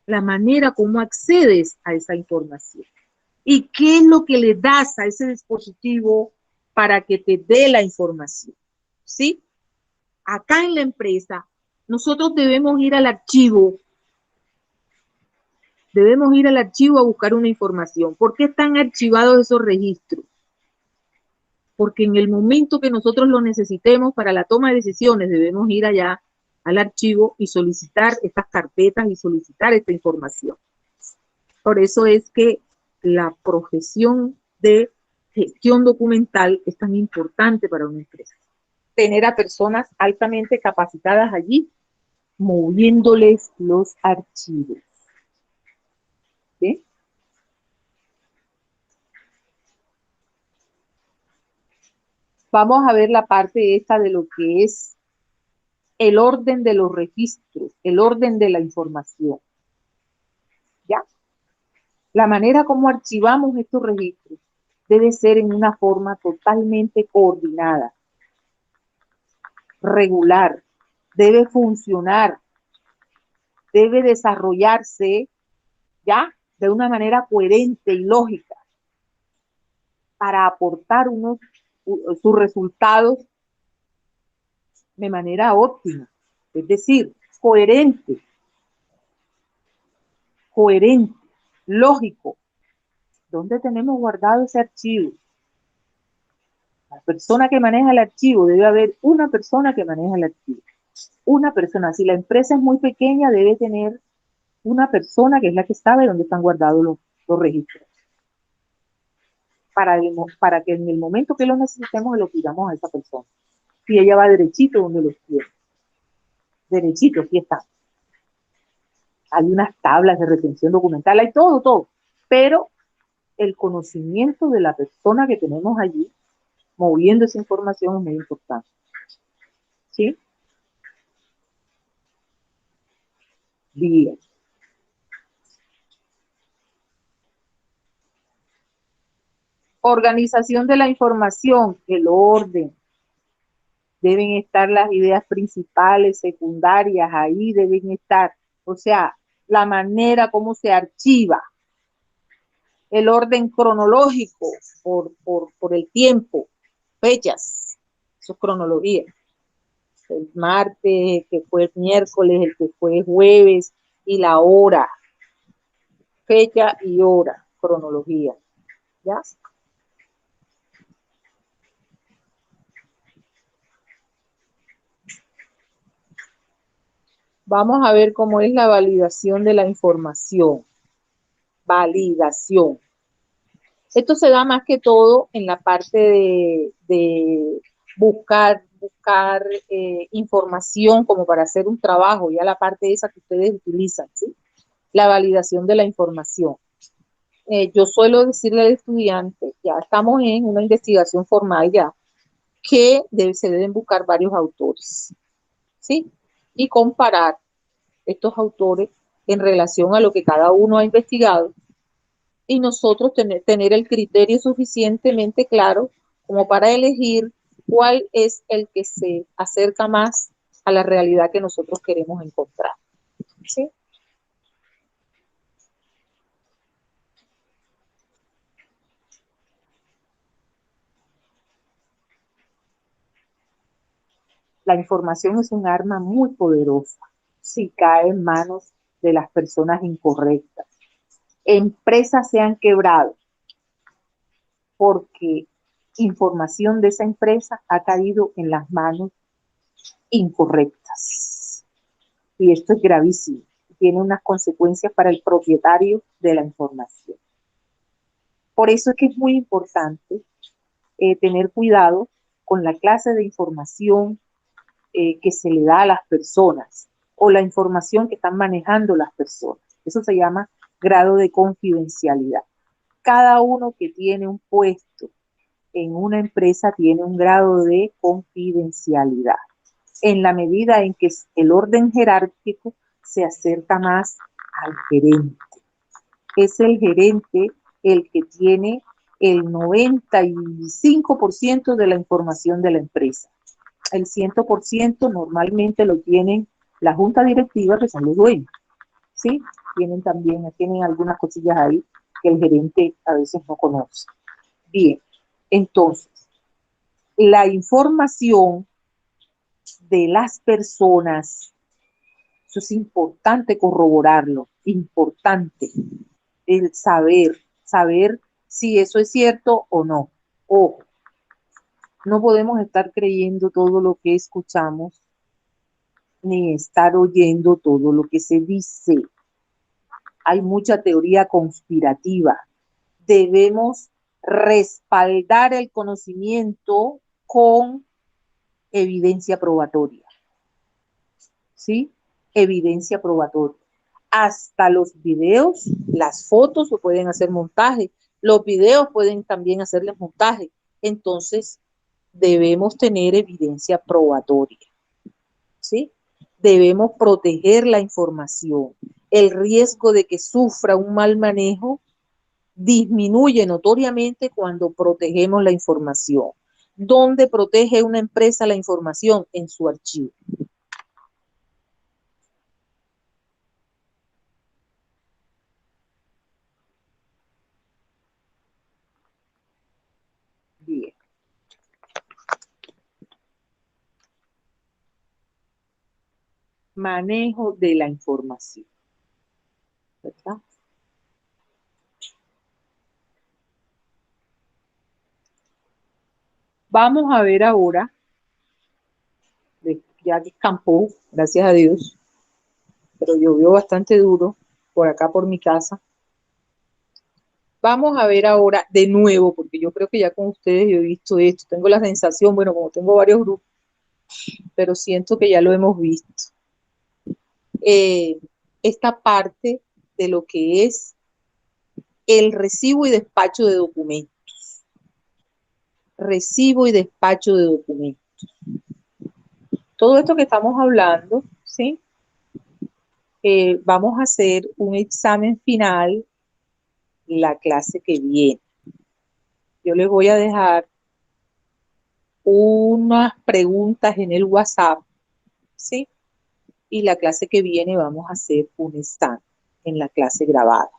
La manera como accedes a esa información y qué es lo que le das a ese dispositivo para que te dé la información, ¿sí? Acá en la empresa, nosotros debemos ir al archivo a buscar una información. ¿Por qué están archivados esos registros? Porque en el momento que nosotros lo necesitemos para la toma de decisiones, debemos ir allá al archivo y solicitar estas carpetas y solicitar esta información. Por eso es que la profesión de gestión documental es tan importante para una empresa. Tener a personas altamente capacitadas allí, moviéndoles los archivos. ¿Sí? Vamos a ver la parte esta de lo que es el orden de los registros, el orden de la información. ¿Ya? La manera como archivamos estos registros debe ser en una forma totalmente coordinada, regular, debe funcionar, debe desarrollarse, ¿ya? De una manera coherente y lógica para aportar sus resultados de manera óptima, es decir, coherente, lógico. ¿Dónde tenemos guardado ese archivo? La persona que maneja el archivo, debe haber una persona que maneja el archivo. Una persona, si la empresa es muy pequeña, debe tener una persona que es la que sabe dónde están guardados los registros. para que en el momento que lo necesitemos se lo pidamos a esa persona. Y ella va derechito donde los quiere. Derechito, aquí está. Hay unas tablas de retención documental, hay todo, todo. Pero el conocimiento de la persona que tenemos allí, moviendo esa información, es muy importante. ¿Sí? Bien. Organización de la información, el orden. Deben estar las ideas principales, secundarias, ahí deben estar. O sea, la manera como se archiva, el orden cronológico por el tiempo, fechas, eso es cronología. El martes, el que fue el miércoles, el que fue el jueves, y la hora, fecha y hora, cronología. ¿Ya? Vamos a ver cómo es la validación de la información. Validación. Esto se da más que todo en la parte de buscar información como para hacer un trabajo, ya la parte esa que ustedes utilizan, ¿sí? La validación de la información. Yo suelo decirle al estudiante, ya estamos en una investigación formal ya, que se deben buscar varios autores, ¿sí? Y comparar estos autores en relación a lo que cada uno ha investigado y nosotros tener el criterio suficientemente claro como para elegir cuál es el que se acerca más a la realidad que nosotros queremos encontrar. ¿Sí? La información es un arma muy poderosa si cae en manos de las personas incorrectas. Empresas se han quebrado porque información de esa empresa ha caído en las manos incorrectas. Y esto es gravísimo. Tiene unas consecuencias para el propietario de la información. Por eso es que es muy importante tener cuidado con la clase de información que se le da a las personas o la información que están manejando las personas. Eso se llama grado de confidencialidad. Cada uno que tiene un puesto en una empresa tiene un grado de confidencialidad. En la medida en que el orden jerárquico se acerca más al gerente. Es el gerente el que tiene el 95% de la información de la empresa. El 100% normalmente lo tienen la junta directiva, que son los dueños. ¿Sí? Tienen algunas cosillas ahí que el gerente a veces no conoce. Bien, entonces, la información de las personas, eso es importante corroborarlo, importante el saber si eso es cierto o no. Ojo, no podemos estar creyendo todo lo que escuchamos, ni estar oyendo todo lo que se dice. Hay mucha teoría conspirativa. Debemos respaldar el conocimiento con evidencia probatoria. ¿Sí? Evidencia probatoria. Hasta los videos, las fotos se pueden hacer montaje, los videos pueden también hacerles montaje. Entonces, debemos tener evidencia probatoria. ¿Sí? Debemos proteger la información. El riesgo de que sufra un mal manejo disminuye notoriamente cuando protegemos la información. ¿Dónde protege una empresa la información? En su archivo. Bien. Manejo de la información. ¿Verdad? Vamos a ver ahora, ya descampó, gracias a Dios, pero llovió bastante duro por acá por mi casa. Vamos a ver ahora de nuevo, porque yo creo que ya con ustedes yo he visto esto. Tengo la sensación, bueno, como tengo varios grupos, pero siento que ya lo hemos visto. Esta parte de lo que es el recibo y despacho de documentos. Recibo y despacho de documentos. Todo esto que estamos hablando, ¿sí? Vamos a hacer un examen final la clase que viene. Yo les voy a dejar unas preguntas en el WhatsApp, ¿sí? Y la clase que viene vamos a hacer un examen en la clase grabada,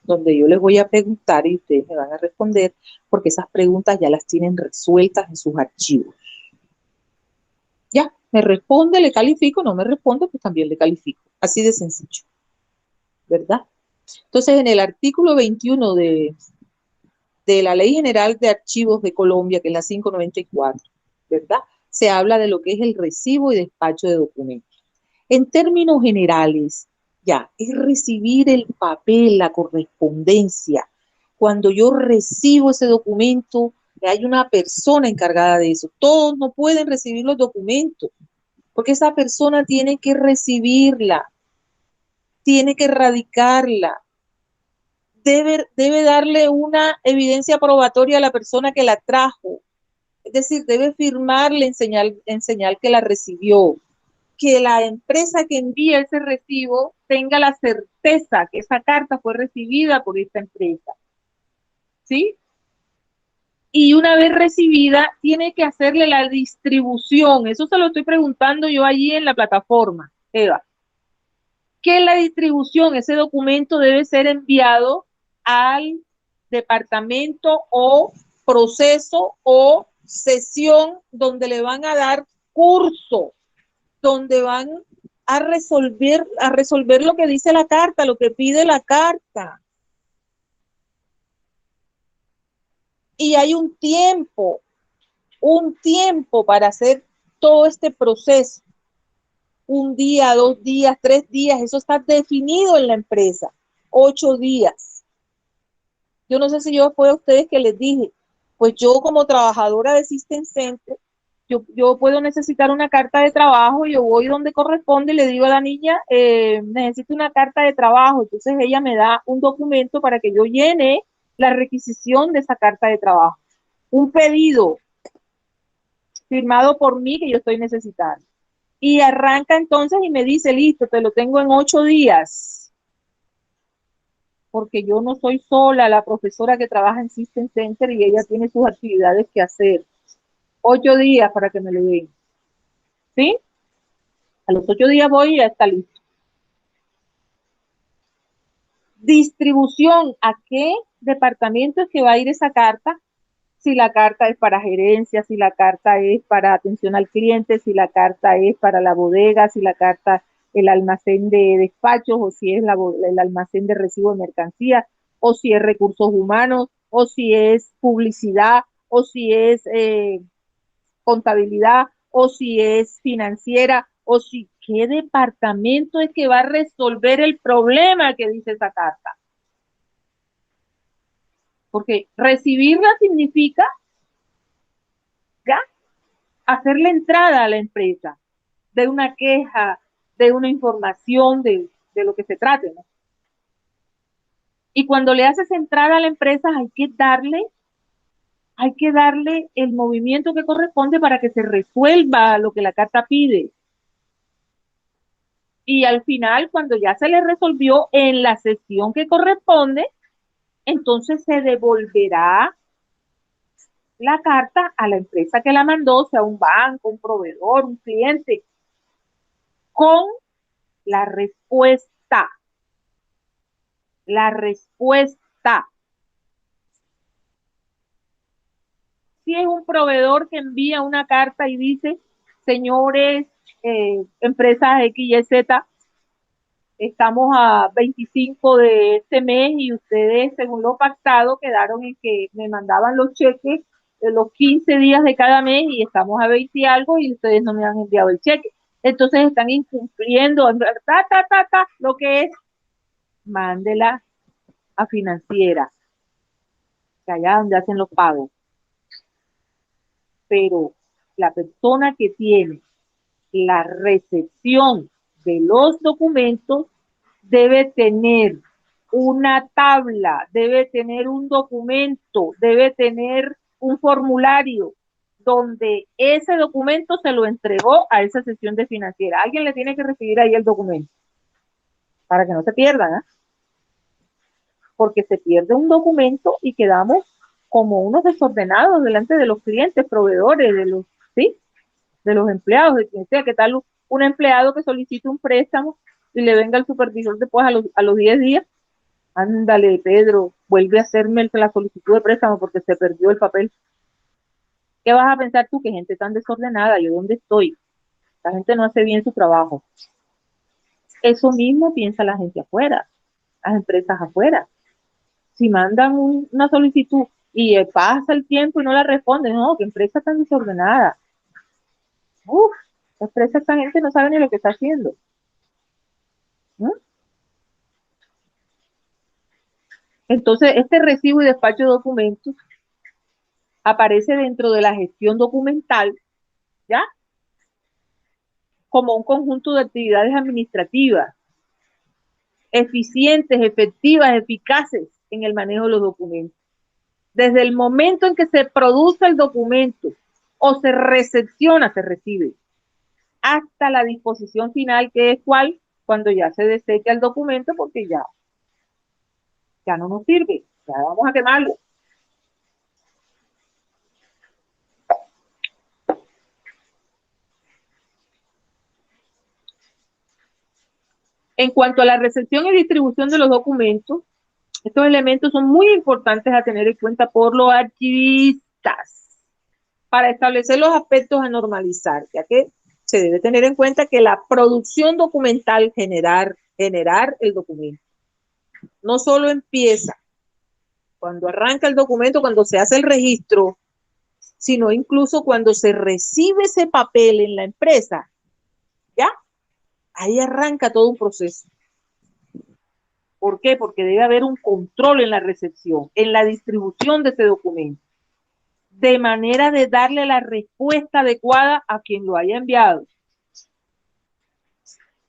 donde yo les voy a preguntar y ustedes me van a responder, porque esas preguntas ya las tienen resueltas en sus archivos. Ya, me responde, le califico, no me responde, pues también le califico. Así de sencillo, ¿verdad? Entonces, en el artículo 21 de la Ley General de Archivos de Colombia, que es la 594, ¿verdad? Se habla de lo que es el recibo y despacho de documentos. En términos generales, ya, es recibir el papel, la correspondencia. Cuando yo recibo ese documento, hay una persona encargada de eso. Todos no pueden recibir los documentos, porque esa persona tiene que recibirla, tiene que radicarla, debe darle una evidencia probatoria a la persona que la trajo. Es decir, debe firmarle en señal que la recibió. Que la empresa que envía ese recibo tenga la certeza que esa carta fue recibida por esta empresa. ¿Sí? Y una vez recibida, tiene que hacerle la distribución. Eso se lo estoy preguntando yo allí en la plataforma, Eva. Que la distribución, ese documento debe ser enviado al departamento o proceso o sesión donde le van a dar curso, donde van a resolver lo que dice la carta, lo que pide la carta. Y hay un tiempo para hacer todo este proceso. 1 día, 2 días, 3 días, eso está definido en la empresa. 8 días. Yo no sé si yo fue a ustedes que les dije, pues yo como trabajadora de System Center, yo puedo necesitar una carta de trabajo, yo voy donde corresponde y le digo a la niña, necesito una carta de trabajo, entonces ella me da un documento para que yo llene la requisición de esa carta de trabajo. Un pedido firmado por mí que yo estoy necesitando. Y arranca entonces y me dice, listo, te lo tengo en 8 días. Porque yo no soy sola la profesora que trabaja en System Center y ella tiene sus actividades que hacer. 8 días para que me lo den. ¿Sí? A los 8 días voy y ya está listo. Distribución, ¿a qué departamento es que va a ir esa carta? Si la carta es para gerencia, si la carta es para atención al cliente, si la carta es para la bodega, si la carta el almacén de despachos, o si es el almacén de recibo de mercancía, o si es recursos humanos, o si es publicidad, o si es contabilidad, o si es financiera, o si qué departamento es que va a resolver el problema que dice esa carta. Porque recibirla significa ya hacer la entrada a la empresa de una queja, de una información, de lo que se trate, ¿no? Y cuando le haces entrar a la empresa hay que darle el movimiento que corresponde para que se resuelva lo que la carta pide. Y al final, cuando ya se le resolvió en la sesión que corresponde, entonces se devolverá la carta a la empresa que la mandó, sea un banco, un proveedor, un cliente, con la respuesta. La respuesta. Si es un proveedor que envía una carta y dice, señores, empresas X, Y, Z, estamos a 25 de este mes y ustedes, según lo pactado, quedaron en que me mandaban los cheques de los 15 días de cada mes y estamos a 20 y algo y ustedes no me han enviado el cheque. Entonces están incumpliendo, lo que es, mándela a financiera, que allá donde hacen los pagos. Pero la persona que tiene la recepción de los documentos debe tener una tabla, debe tener un documento, debe tener un formulario donde ese documento se lo entregó a esa sesión de financiera. Alguien le tiene que recibir ahí el documento para que no se pierdan, ¿eh? Porque se pierde un documento y quedamos como unos desordenados delante de los clientes, proveedores, de los, ¿sí? De los empleados, de quien sea. ¿Qué tal un empleado que solicite un préstamo y le venga el supervisor después a los 10 días? Ándale, Pedro, vuelve a hacerme la solicitud de préstamo porque se perdió el papel. ¿Qué vas a pensar tú? Que gente tan desordenada, ¿yo dónde estoy? La gente no hace bien su trabajo. Eso mismo piensa la gente afuera, las empresas afuera. Si mandan una solicitud y pasa el tiempo y no la responden, no, qué empresa tan desordenada. Uf, la empresa, esta gente no sabe ni lo que está haciendo. ¿Mm? Entonces, este recibo y despacho de documentos aparece dentro de la gestión documental, ¿ya? Como un conjunto de actividades administrativas eficientes, efectivas, eficaces en el manejo de los documentos. Desde el momento en que se produce el documento o se recepciona, se recibe, hasta la disposición final, que es cuál, cuando ya se desecha el documento porque ya no nos sirve, ya vamos a quemarlo. En cuanto a la recepción y distribución de los documentos, estos elementos son muy importantes a tener en cuenta por los archivistas para establecer los aspectos a normalizar, ya que se debe tener en cuenta que la producción documental, generar el documento, no solo empieza cuando arranca el documento, cuando se hace el registro, sino incluso cuando se recibe ese papel en la empresa, ¿ya? Ahí arranca todo un proceso. ¿Por qué? Porque debe haber un control en la recepción, en la distribución de ese documento, de manera de darle la respuesta adecuada a quien lo haya enviado.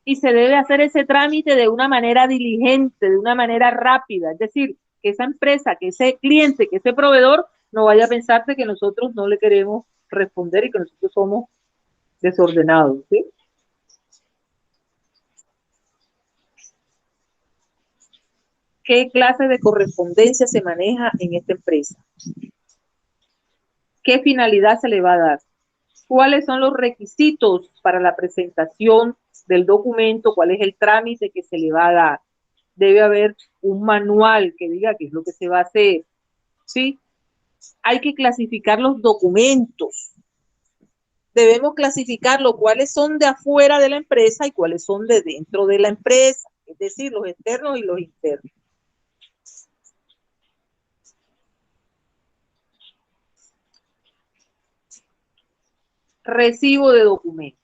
Y se debe hacer ese trámite de una manera diligente, de una manera rápida, es decir, que esa empresa, que ese cliente, que ese proveedor no vaya a pensarse que nosotros no le queremos responder y que nosotros somos desordenados, ¿sí? ¿Qué clase de correspondencia se maneja en esta empresa? ¿Qué finalidad se le va a dar? ¿Cuáles son los requisitos para la presentación del documento? ¿Cuál es el trámite que se le va a dar? Debe haber un manual que diga qué es lo que se va a hacer, ¿sí? Hay que clasificar los documentos. Debemos clasificarlo, cuáles son de afuera de la empresa y cuáles son de dentro de la empresa, es decir, los externos y los internos. Recibo de documentos.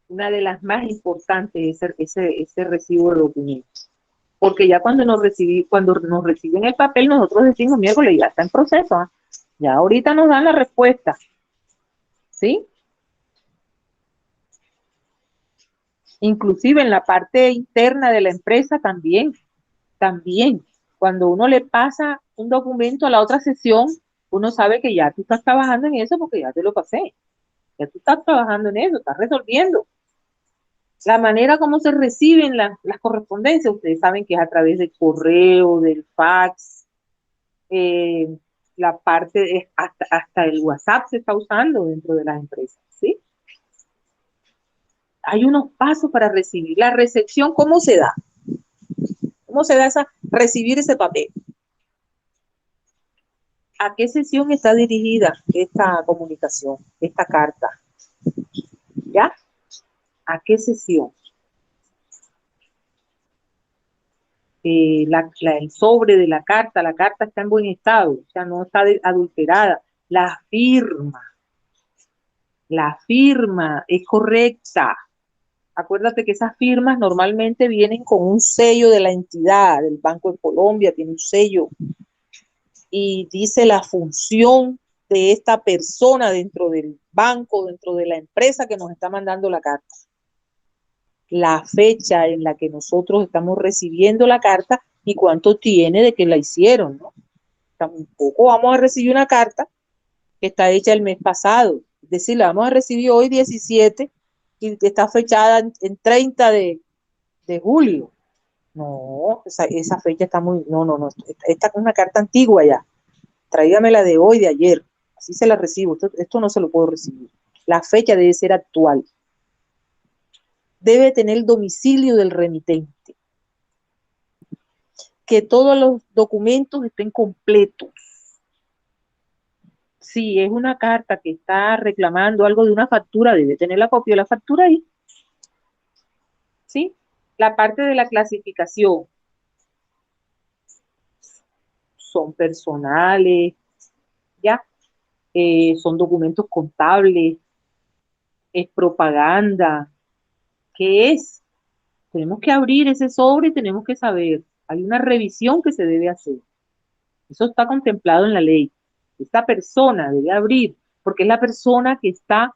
Una de las más importantes es ese recibo de documentos. Porque ya cuando nos reciben el papel, nosotros decimos, miércoles, ya está en proceso, ¿eh? Ya ahorita nos dan la respuesta, ¿sí? Inclusive en la parte interna de la empresa también, cuando uno le pasa un documento a la otra sesión, uno sabe que ya tú estás trabajando en eso porque ya te lo pasé, ya tú estás trabajando en eso, estás resolviendo. La manera como se reciben las correspondencias, ustedes saben que es a través del correo, del fax, la parte hasta el WhatsApp se está usando dentro de las empresas, ¿sí? Hay unos pasos para recibir. La recepción, ¿cómo se da? ¿Cómo se da recibir ese papel? ¿A qué sesión está dirigida esta comunicación, esta carta? ¿Ya? ¿A qué sesión? El sobre de la carta está en buen estado, o sea, no está adulterada. La firma es correcta. Acuérdate que esas firmas normalmente vienen con un sello de la entidad, del Banco de Colombia tiene un sello, y dice la función de esta persona dentro del banco, dentro de la empresa que nos está mandando la carta. La fecha en la que nosotros estamos recibiendo la carta y cuánto tiene de que la hicieron, ¿no? Tampoco vamos a recibir una carta que está hecha el mes pasado. Es decir, la vamos a recibir hoy 17 y que está fechada en 30 de julio. No, esa fecha está muy... No. Esta es una carta antigua ya. Tráigamela de hoy, de ayer. Así se la recibo. Esto no se lo puedo recibir. La fecha debe ser actual. Debe tener el domicilio del remitente. Que todos los documentos estén completos. Si es una carta que está reclamando algo de una factura, debe tener la copia de la factura ahí. ¿Sí? La parte de la clasificación. Son personales, ¿ya? Son documentos contables, es propaganda. ¿Qué es? Tenemos que abrir ese sobre y tenemos que saber. Hay una revisión que se debe hacer. Eso está contemplado en la ley. Esta persona debe abrir, porque es la persona que está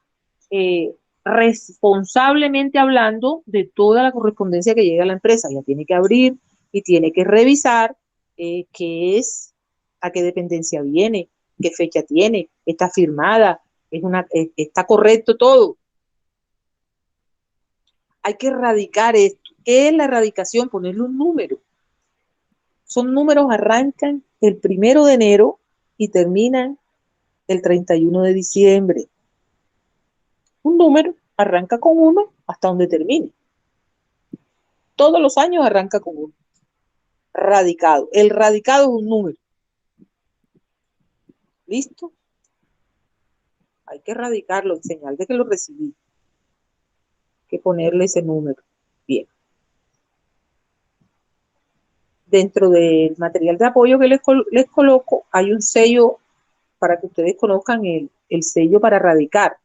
responsablemente hablando de toda la correspondencia que llega a la empresa. Ella tiene que abrir y tiene que revisar qué es, a qué dependencia viene, qué fecha tiene, está firmada, está correcto todo. Hay que erradicar esto. ¿Qué es la erradicación? Ponerle un número. Son números, arrancan el 1 de enero y terminan el 31 de diciembre. Un número arranca con 1 hasta donde termine. Todos los años arranca con 1. Radicado. El radicado es un número. ¿Listo? Hay que erradicarlo en señal de que lo recibí. Hay que ponerle ese número. Bien. Dentro del material de apoyo que les coloco, hay un sello para que ustedes conozcan el sello para radicar.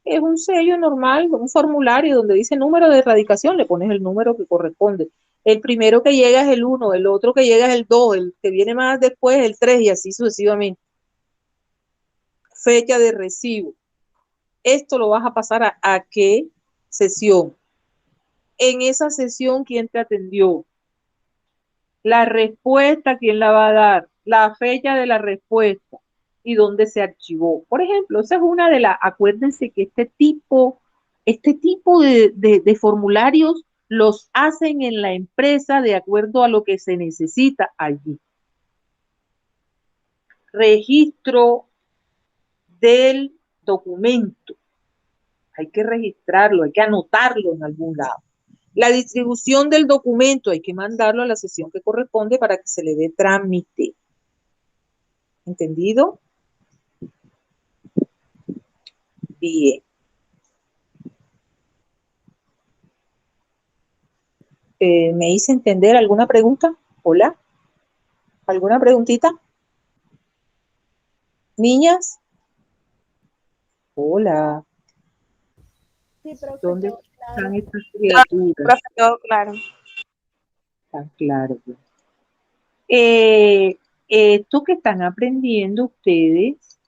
Es un sello normal, un formulario donde dice número de erradicación, le pones el número que corresponde. El primero que llega es el 1, el otro que llega es el 2, el que viene más después es el 3 y así sucesivamente. Fecha de recibo. Esto lo vas a pasar a qué sesión. En esa sesión, ¿quién te atendió? La respuesta, ¿quién la va a dar? La fecha de la respuesta y dónde se archivó. Por ejemplo, esa es una de las, acuérdense que este tipo de formularios los hacen en la empresa de acuerdo a lo que se necesita allí. Registro del documento. Hay que registrarlo, hay que anotarlo en algún lado. La distribución del documento hay que mandarlo a la sesión que corresponde para que se le dé trámite. ¿Entendido? Bien. ¿Me hice entender alguna pregunta? Hola. ¿Alguna preguntita? Niñas. Hola. Sí, profe, ¿Dónde todo están claro. estas criaturas? Profe, todo claro. Está claro. Esto que están aprendiendo ustedes